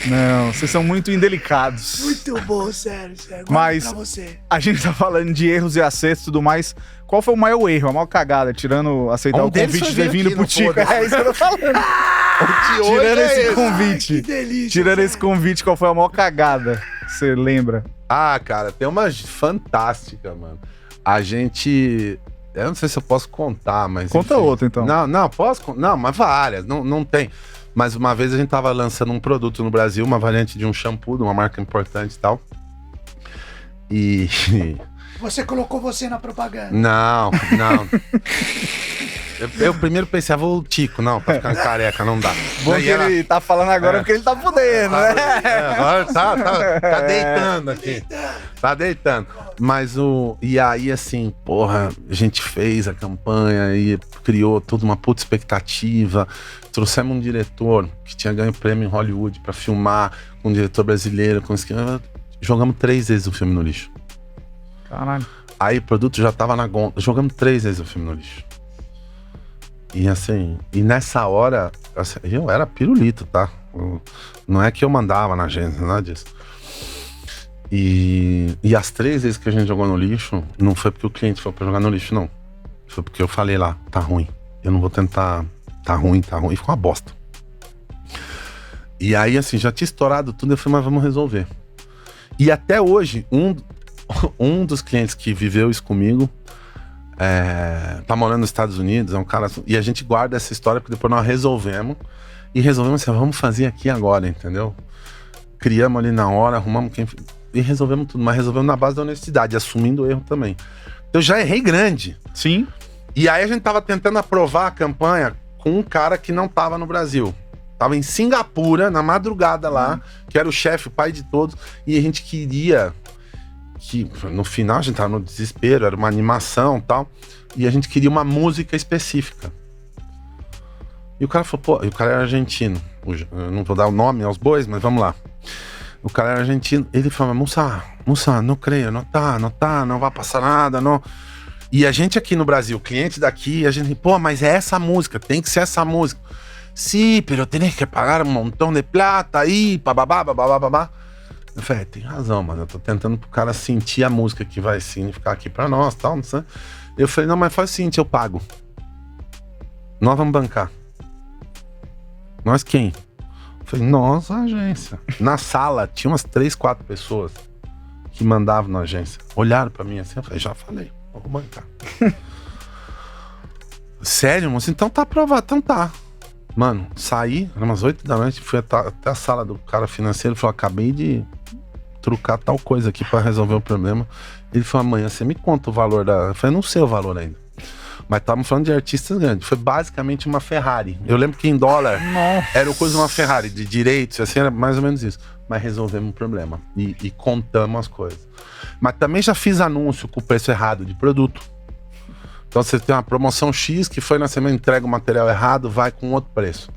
S2: Não, vocês são muito indelicados.
S3: Muito bom, sério. Guarda
S2: Mas
S3: pra você.
S2: a gente tá falando de erros e acertos e tudo mais. Qual foi o maior erro, a maior cagada, tirando aceitar
S1: Um
S2: o
S1: deles
S2: convite de
S1: foi
S2: ter
S1: vir
S2: vindo
S1: aqui
S2: pro
S1: no
S2: Tico?
S1: Foda-se.
S2: É isso que eu tô falando.
S1: De hoje
S2: Tirando
S1: é
S2: esse
S1: esse.
S2: convite.
S3: Ai, que delícia.
S2: Tirando
S3: sério.
S2: esse convite, qual foi a maior cagada? Você lembra?
S1: Ah, cara, tem uma fantástica, mano. A gente... Eu não sei se eu posso contar, mas...
S2: Conta
S1: enfim.
S2: outra, então.
S1: Não, posso... Não, mas várias. Não tem. Mas uma vez a gente tava lançando um produto no Brasil, uma variante de um shampoo, de uma marca importante e tal. E...
S3: Você colocou você na propaganda.
S1: Não. Eu primeiro pensei, vou o Tico. Não, tá ficando careca, não dá.
S2: Bom
S1: Daí
S2: que
S1: ela-
S2: ele tá falando agora porque ele tá fudendo, né?
S1: Agora tá deitando aqui. Tá deitando. Mas o... E aí, assim, porra, a gente fez a campanha e criou toda uma puta expectativa. Trouxemos um diretor que tinha ganho prêmio em Hollywood pra filmar, com um diretor brasileiro. Jogamos 3 vezes o filme no lixo.
S2: Caralho.
S1: Aí o produto já tava na gôndola. Jogamos 3 vezes o filme no lixo. E assim, e nessa hora, assim, eu era pirulito, tá? Não é que eu mandava na agência, nada disso. E as 3 vezes que a gente jogou no lixo, não foi porque o cliente foi pra jogar no lixo, não. Foi porque eu falei lá, tá ruim. Eu não vou tentar. Tá ruim. E ficou uma bosta. E aí, assim, já tinha estourado tudo, eu falei, mas vamos resolver. E até hoje, um dos clientes que viveu isso comigo tá morando nos Estados Unidos, é um cara... E a gente guarda essa história porque depois nós resolvemos. E resolvemos assim, vamos fazer aqui agora, entendeu? Criamos ali na hora, arrumamos quem... E resolvemos tudo, mas resolvemos na base da honestidade, assumindo o erro também. Eu já errei grande.
S2: Sim.
S1: E aí a gente tava tentando aprovar a campanha com um cara que não tava no Brasil. Tava em Singapura, na madrugada lá, que era o chefe, o pai de todos. E a gente queria... que no final a gente tava no desespero, era uma animação e tal, e a gente queria uma música específica. E o cara falou, pô, e o cara era argentino, eu não vou dar o nome aos bois, mas vamos lá. O cara era argentino, ele falou, Mussa, não creio, não vai passar nada, não. E a gente aqui no Brasil, cliente daqui, a gente, pô, mas é essa música, tem que ser essa música. Sí, pero tenés que pagar um montão de plata aí, bababá. Eu falei, tem razão, mano. Eu tô tentando pro cara sentir a música que vai significar aqui pra nós, tal, não sei. Eu falei, não, mas faz o seguinte, eu pago. Nós vamos bancar. Nós quem? Eu falei, nós, a agência. Na sala, tinha umas 3, 4 pessoas que mandavam na agência. Olharam pra mim assim, eu falei, já falei, vou bancar. Sério, moço? Então tá aprovado, então tá. Mano, saí, eram umas 8 da noite, fui até a sala do cara financeiro, falou, acabei de trucar tal coisa aqui pra resolver o problema. Ele falou, amanhã você me conta o valor da... Eu falei, não sei o valor ainda. Mas estávamos falando de artistas grandes. Foi basicamente uma Ferrari. Eu lembro que em dólar era o coisa de uma Ferrari, de direitos, assim, era mais ou menos isso. Mas resolvemos o problema e contamos as coisas. Mas também já fiz anúncio com o preço errado de produto. Então você tem uma promoção X que foi na semana, entrega o material errado, vai com outro preço.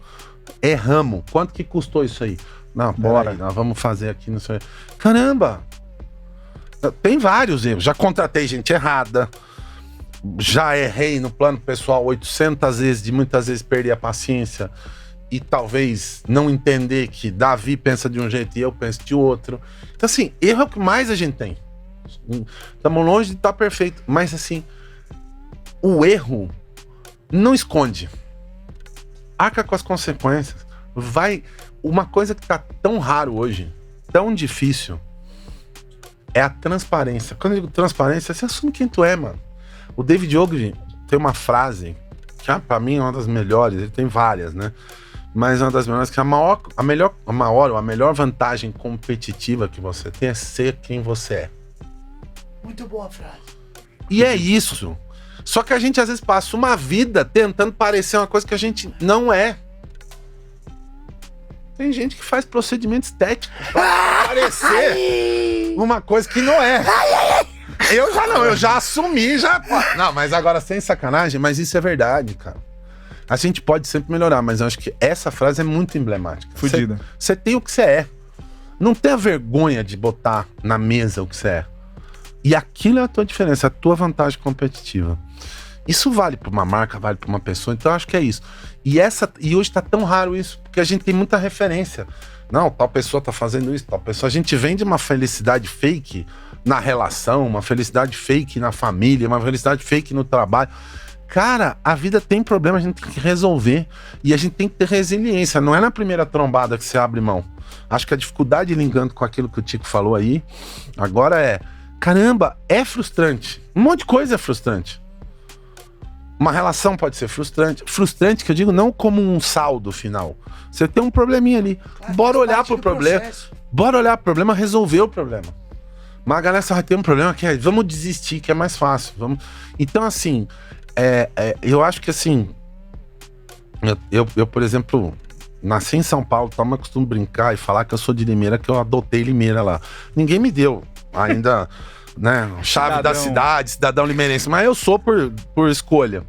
S1: Erramos. Quanto que custou isso aí? Não, bora, nós vamos fazer aqui, não sei. Caramba! Tem vários erros. Já contratei gente errada. Já errei no plano pessoal 800 vezes, de muitas vezes perder a paciência e talvez não entender que Davi pensa de um jeito e eu penso de outro. Então assim, erro é o que mais a gente tem. Estamos longe de estar perfeito, mas assim, o erro não esconde. Arca com as consequências. Vai... Uma coisa que tá tão raro hoje, tão difícil, é a transparência. Quando eu digo transparência, você assume quem tu é, mano. O David Ogilvy tem uma frase que pra mim é uma das melhores, ele tem várias, né? Mas uma das melhores, que a melhor vantagem competitiva que você tem é ser quem você é.
S3: Muito boa frase.
S1: E é isso. Só que a gente às vezes passa uma vida tentando parecer uma coisa que a gente não é. Tem gente que faz procedimento estético pra parecer uma coisa que não é. Eu já não, eu já assumi, já. Não, mas agora sem sacanagem, mas isso é verdade, cara. A gente pode sempre melhorar, mas eu acho que essa frase é muito emblemática.
S2: Fudida.
S1: Você tem o que você é. Não tenha vergonha de botar na mesa o que você é. E aquilo é a tua diferença, a tua vantagem competitiva. Isso vale pra uma marca, vale pra uma pessoa, então eu acho que é isso. E hoje tá tão raro isso, porque a gente tem muita referência. Não, tal pessoa tá fazendo isso, tal pessoa. A gente vende uma felicidade fake na relação, uma felicidade fake na família, uma felicidade fake no trabalho. Cara, a vida tem problema, a gente tem que resolver. E a gente tem que ter resiliência. Não é na primeira trombada que você abre mão. Acho que a dificuldade, ligando com aquilo que o Tico falou aí, agora é... Caramba, é frustrante. Um monte de coisa é frustrante. Uma relação pode ser frustrante. Frustrante, que eu digo, não como um saldo final. Você tem um probleminha ali. Bora olhar pro problema. Bora olhar pro problema, resolver o problema. Mas a galera só vai ter um problema que é, vamos desistir, que é mais fácil. Então, assim, eu acho que assim, eu, por exemplo, nasci em São Paulo, então eu costumo brincar e falar que eu sou de Limeira, que eu adotei Limeira lá. Ninguém me deu ainda, né, chave cidadão da cidade, cidadão limeirense, mas eu sou por escolha.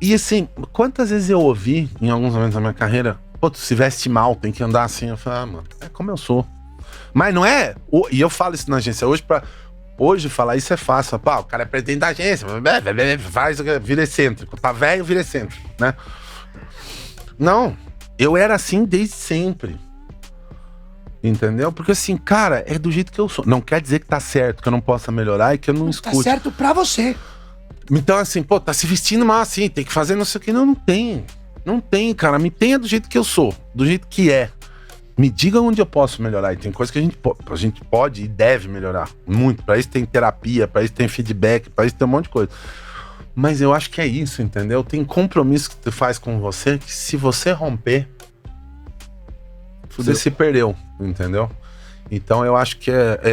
S1: E assim, quantas vezes eu ouvi, em alguns momentos da minha carreira, pô, tu se veste mal, tem que andar assim. Eu falo, mano, é como eu sou. Mas não é... E eu falo isso na agência. Hoje falar isso é fácil. Pá, o cara é presidente da agência. Faz, vira excêntrico. Tá velho, vira excêntrico, né? Não. Eu era assim desde sempre. Entendeu? Porque assim, cara, é do jeito que eu sou. Não quer dizer que tá certo, que eu não possa melhorar e que eu não escute.
S3: Tá certo pra você.
S1: Então assim, pô, tá se vestindo mal assim, tem que fazer não sei o que. Não tem. Não tem, cara. Me tenha do jeito que eu sou. Do jeito que é. Me diga onde eu posso melhorar. E tem coisas que a gente pode e deve melhorar. Muito. Pra isso tem terapia, pra isso tem feedback, pra isso tem um monte de coisa. Mas eu acho que é isso, entendeu? Tem compromisso que tu faz com você que se você romper, você se perdeu, entendeu? Então eu acho que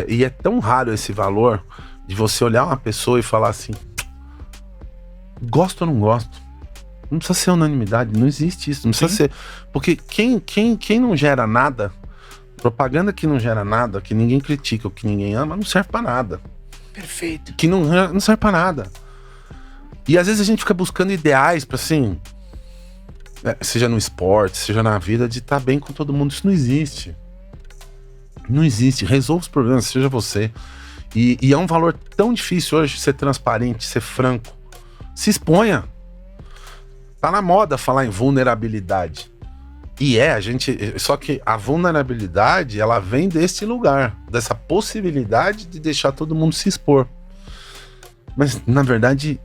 S1: e é tão raro esse valor de você olhar uma pessoa e falar assim, gosto ou não gosto. Não precisa ser unanimidade, não existe isso, não precisa ser. Porque quem não gera nada, propaganda que não gera nada, que ninguém critica, ou que ninguém ama, não serve pra nada.
S3: Perfeito.
S1: Que não serve pra nada. E às vezes a gente fica buscando ideais pra assim, seja no esporte, seja na vida, de estar bem com todo mundo. Isso não existe. Não existe. Resolva os problemas, seja você. E é um valor tão difícil hoje ser transparente, ser franco. Se exponha. Tá na moda falar em vulnerabilidade. E só que a vulnerabilidade, ela vem desse lugar, dessa possibilidade de deixar todo mundo se expor. Mas, na verdade,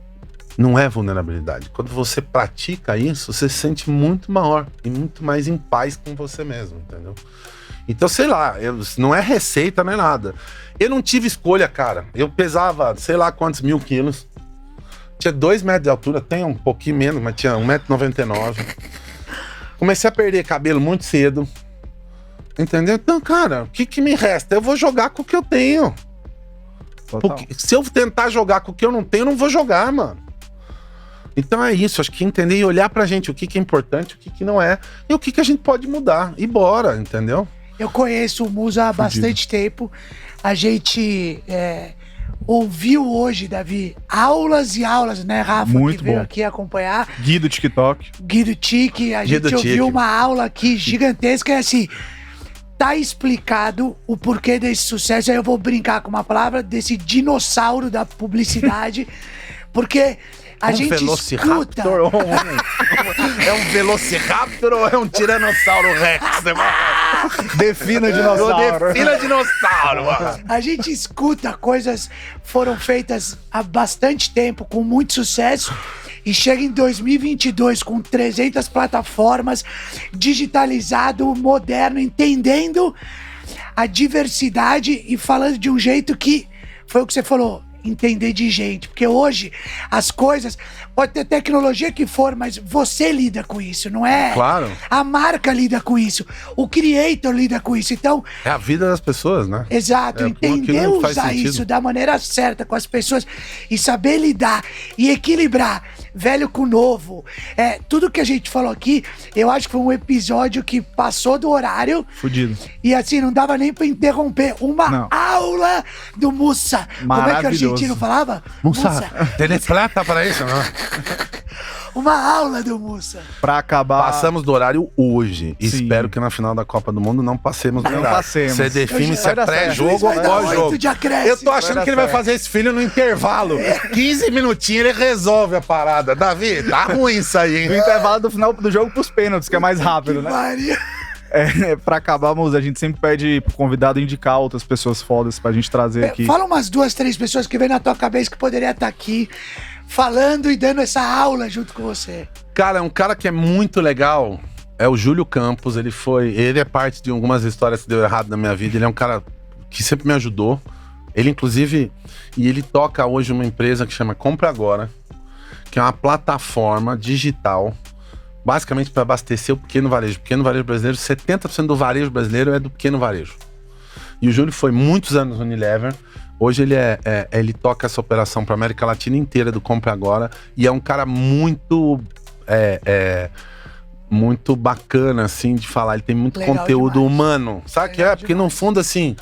S1: não é vulnerabilidade. Quando você pratica isso, você se sente muito maior e muito mais em paz com você mesmo, entendeu? Então, sei lá, não é receita, não é nada. Eu não tive escolha, cara. Eu pesava, sei lá quantos 1000 quilos. Tinha 2 metros de altura, tem um pouquinho menos, mas tinha 1,99 m. Comecei a perder cabelo muito cedo. Entendeu? Então, cara, o que me resta? Eu vou jogar com o que eu tenho. Porque se eu tentar jogar com o que eu não tenho, eu não vou jogar, mano. Então é isso, acho que entender e olhar pra gente o que é importante, o que não é, e o que a gente pode mudar. E bora, entendeu?
S3: Eu conheço o Musa há bastante tempo. A gente ouviu hoje, Davi, aulas e aulas, né, Rafa?
S2: Muito
S3: que veio
S2: bom.
S3: aqui acompanhar.
S2: Gui do TikTok.
S3: Gui do Tique. A gente ouviu uma aula aqui gigantesca. É assim, tá explicado o porquê desse sucesso. Aí eu vou brincar com uma palavra, desse dinossauro da publicidade. Porque a gente escuta...
S1: É um Velociraptor ou é um Tiranossauro Rex?
S2: Defina o dinossauro.
S1: Defina dinossauro, mano.
S3: A gente escuta coisas foram feitas há bastante tempo, com muito sucesso, e chega em 2022 com 300 plataformas, digitalizado, moderno, entendendo a diversidade e falando de um jeito que, foi o que você falou, entender de gente. Porque hoje as coisas, pode ter tecnologia que for, mas você lida com isso, não é?
S1: Claro.
S3: A marca lida com isso, o creator lida com isso. Então,
S1: É a vida das pessoas, né?
S3: exato, entender
S1: aquilo faz
S3: usar
S1: sentido.
S3: isso da maneira certa com as pessoas e saber lidar e equilibrar velho com novo. Tudo que a gente falou aqui, eu acho que foi um episódio que passou do horário
S2: Fudido.
S3: e assim, não dava nem pra interromper. Uma
S2: Não.
S3: aula do Mussa. Como é que o
S2: Maravilhoso.
S3: argentino falava?
S1: Mussa, teleplata para isso, não?
S3: Uma aula do Mussa.
S2: Pra acabar...
S1: Passamos do horário hoje.
S2: Sim.
S1: Espero que na final da Copa do Mundo não passemos do
S2: Não
S1: horário.
S2: passemos.
S1: Você define se
S2: Vai
S1: é
S2: dar certo.
S1: pré-jogo ou
S3: Vai dar
S1: pós-jogo.
S3: 8 de acréscimo.
S1: Eu tô achando
S2: Vai
S1: que ele
S2: dar
S1: vai
S2: certo.
S1: fazer esse filho no intervalo. 15 minutinhos ele resolve a parada. Davi, tá ruim isso aí,
S2: Do
S1: hein?
S2: intervalo do final do jogo pros pênaltis, que é mais rápido, né?
S3: Maria.
S2: Pra acabar, Musa, a gente sempre pede pro convidado indicar outras pessoas fodas pra gente trazer aqui.
S3: Fala umas 2, 3 pessoas que vem na tua cabeça que poderia estar aqui falando e dando essa aula junto com você.
S1: Cara, um cara que é muito legal é o Júlio Campos. Ele é parte de algumas histórias que deu errado na minha vida. Ele é um cara que sempre me ajudou. Ele, inclusive, ele toca hoje uma empresa que chama Compra Agora, que é uma plataforma digital, basicamente para abastecer o pequeno varejo. O pequeno varejo brasileiro, 70% do varejo brasileiro é do pequeno varejo. E o Júlio foi muitos anos no Unilever. Hoje ele toca essa operação para América Latina inteira do Compra Agora. E é um cara muito muito bacana, assim, de falar. Ele tem muito
S3: Legal
S1: conteúdo
S3: demais.
S1: humano. Sabe que
S3: Legal
S1: porque no fundo, assim,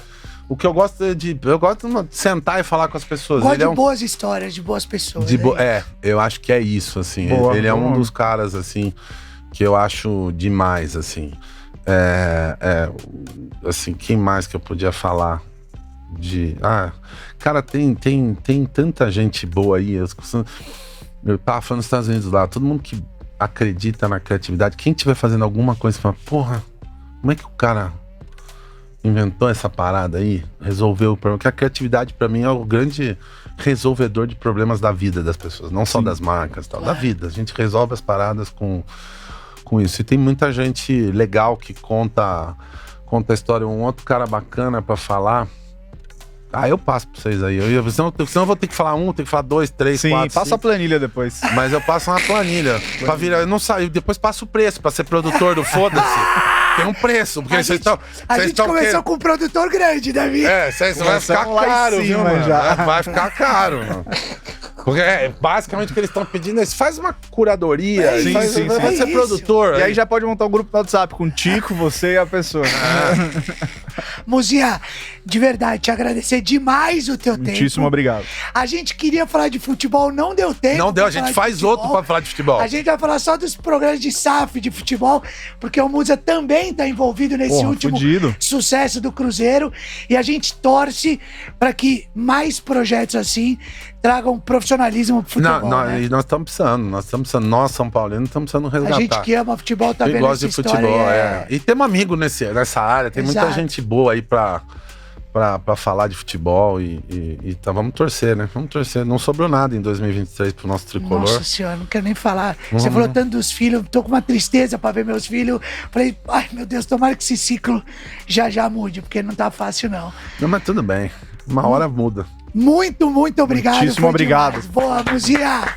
S1: o que eu gosto eu gosto de sentar e falar com as pessoas.
S3: Gosto
S1: Ele
S3: de
S1: é um
S3: boas histórias, de boas pessoas. né?
S1: eu acho que é isso, assim.
S2: Boa,
S1: Ele é um
S2: boa.
S1: dos caras, assim, que eu acho demais, assim. Assim, quem mais que eu podia falar? Cara, tem tanta gente boa aí. Eu tava falando nos Estados Unidos lá, todo mundo que acredita na criatividade, quem estiver fazendo alguma coisa, fala, porra, como é que o cara inventou essa parada aí, resolveu o problema? Porque a criatividade pra mim é o grande resolvedor de problemas da vida das pessoas, não só das marcas e tal, da vida. A gente resolve as paradas com isso. E tem muita gente legal que conta a história. Um outro cara bacana pra falar. Eu passo pra vocês aí. Senão eu vou ter que falar tenho que falar 2, 3,
S2: Sim,
S1: 4,
S2: passa a
S1: 5.
S2: planilha depois.
S1: Mas eu passo uma planilha pra virar. Eu não saio, depois passo o preço pra ser produtor do Foda-se. Tem um preço, porque vocês estão.
S3: A gente começou com um produtor grande, Davi.
S1: Vocês vai ficar
S2: Começamos lá em
S1: caro,
S2: cima
S1: viu, mano?
S2: já.
S1: Vai ficar caro, mano. Porque basicamente o que eles estão pedindo é faz uma curadoria,
S3: É
S1: e
S3: isso,
S2: sim,
S1: vai
S2: sim.
S1: ser
S3: É
S1: produtor.
S2: E aí já pode montar um grupo no WhatsApp com o Tico, você e a pessoa.
S3: Muzinha, de verdade, te agradecer demais o teu
S2: Muitíssimo
S3: tempo.
S2: obrigado.
S3: A gente queria falar de futebol, não deu tempo.
S1: Não deu,
S3: pra
S1: a gente
S3: falar de
S1: faz
S3: futebol.
S1: outro pra falar de futebol.
S3: A gente vai falar só dos programas de SAF de futebol, porque o Musa também tá envolvido nesse
S2: Porra,
S3: último
S2: fudido.
S3: sucesso do Cruzeiro. E a gente torce para que mais projetos assim tragam profissionalismo pro futebol. né?
S1: E nós estamos precisando. Nós, São Paulinos, estamos precisando
S3: A
S1: resgatar.
S3: gente que ama futebol tá
S1: Quem
S3: vendo
S1: gosta
S3: essa
S1: de
S3: história.
S1: futebol, E temos amigo nessa área, tem muita
S3: Exato.
S1: gente boa aí pra falar de futebol tá, vamos torcer, né? Vamos torcer. Não sobrou nada em 2023 pro nosso tricolor.
S3: Nossa senhora, não quero nem falar. Você falou tanto dos filhos, tô com uma tristeza pra ver meus filhos. Falei, ai meu Deus, tomara que esse ciclo já mude, porque não tá fácil não.
S1: Não, mas tudo bem. Uma hora muda.
S3: Muito obrigado.
S2: Muitíssimo
S3: foi
S2: obrigado.
S3: demais. Boa, Muzinha.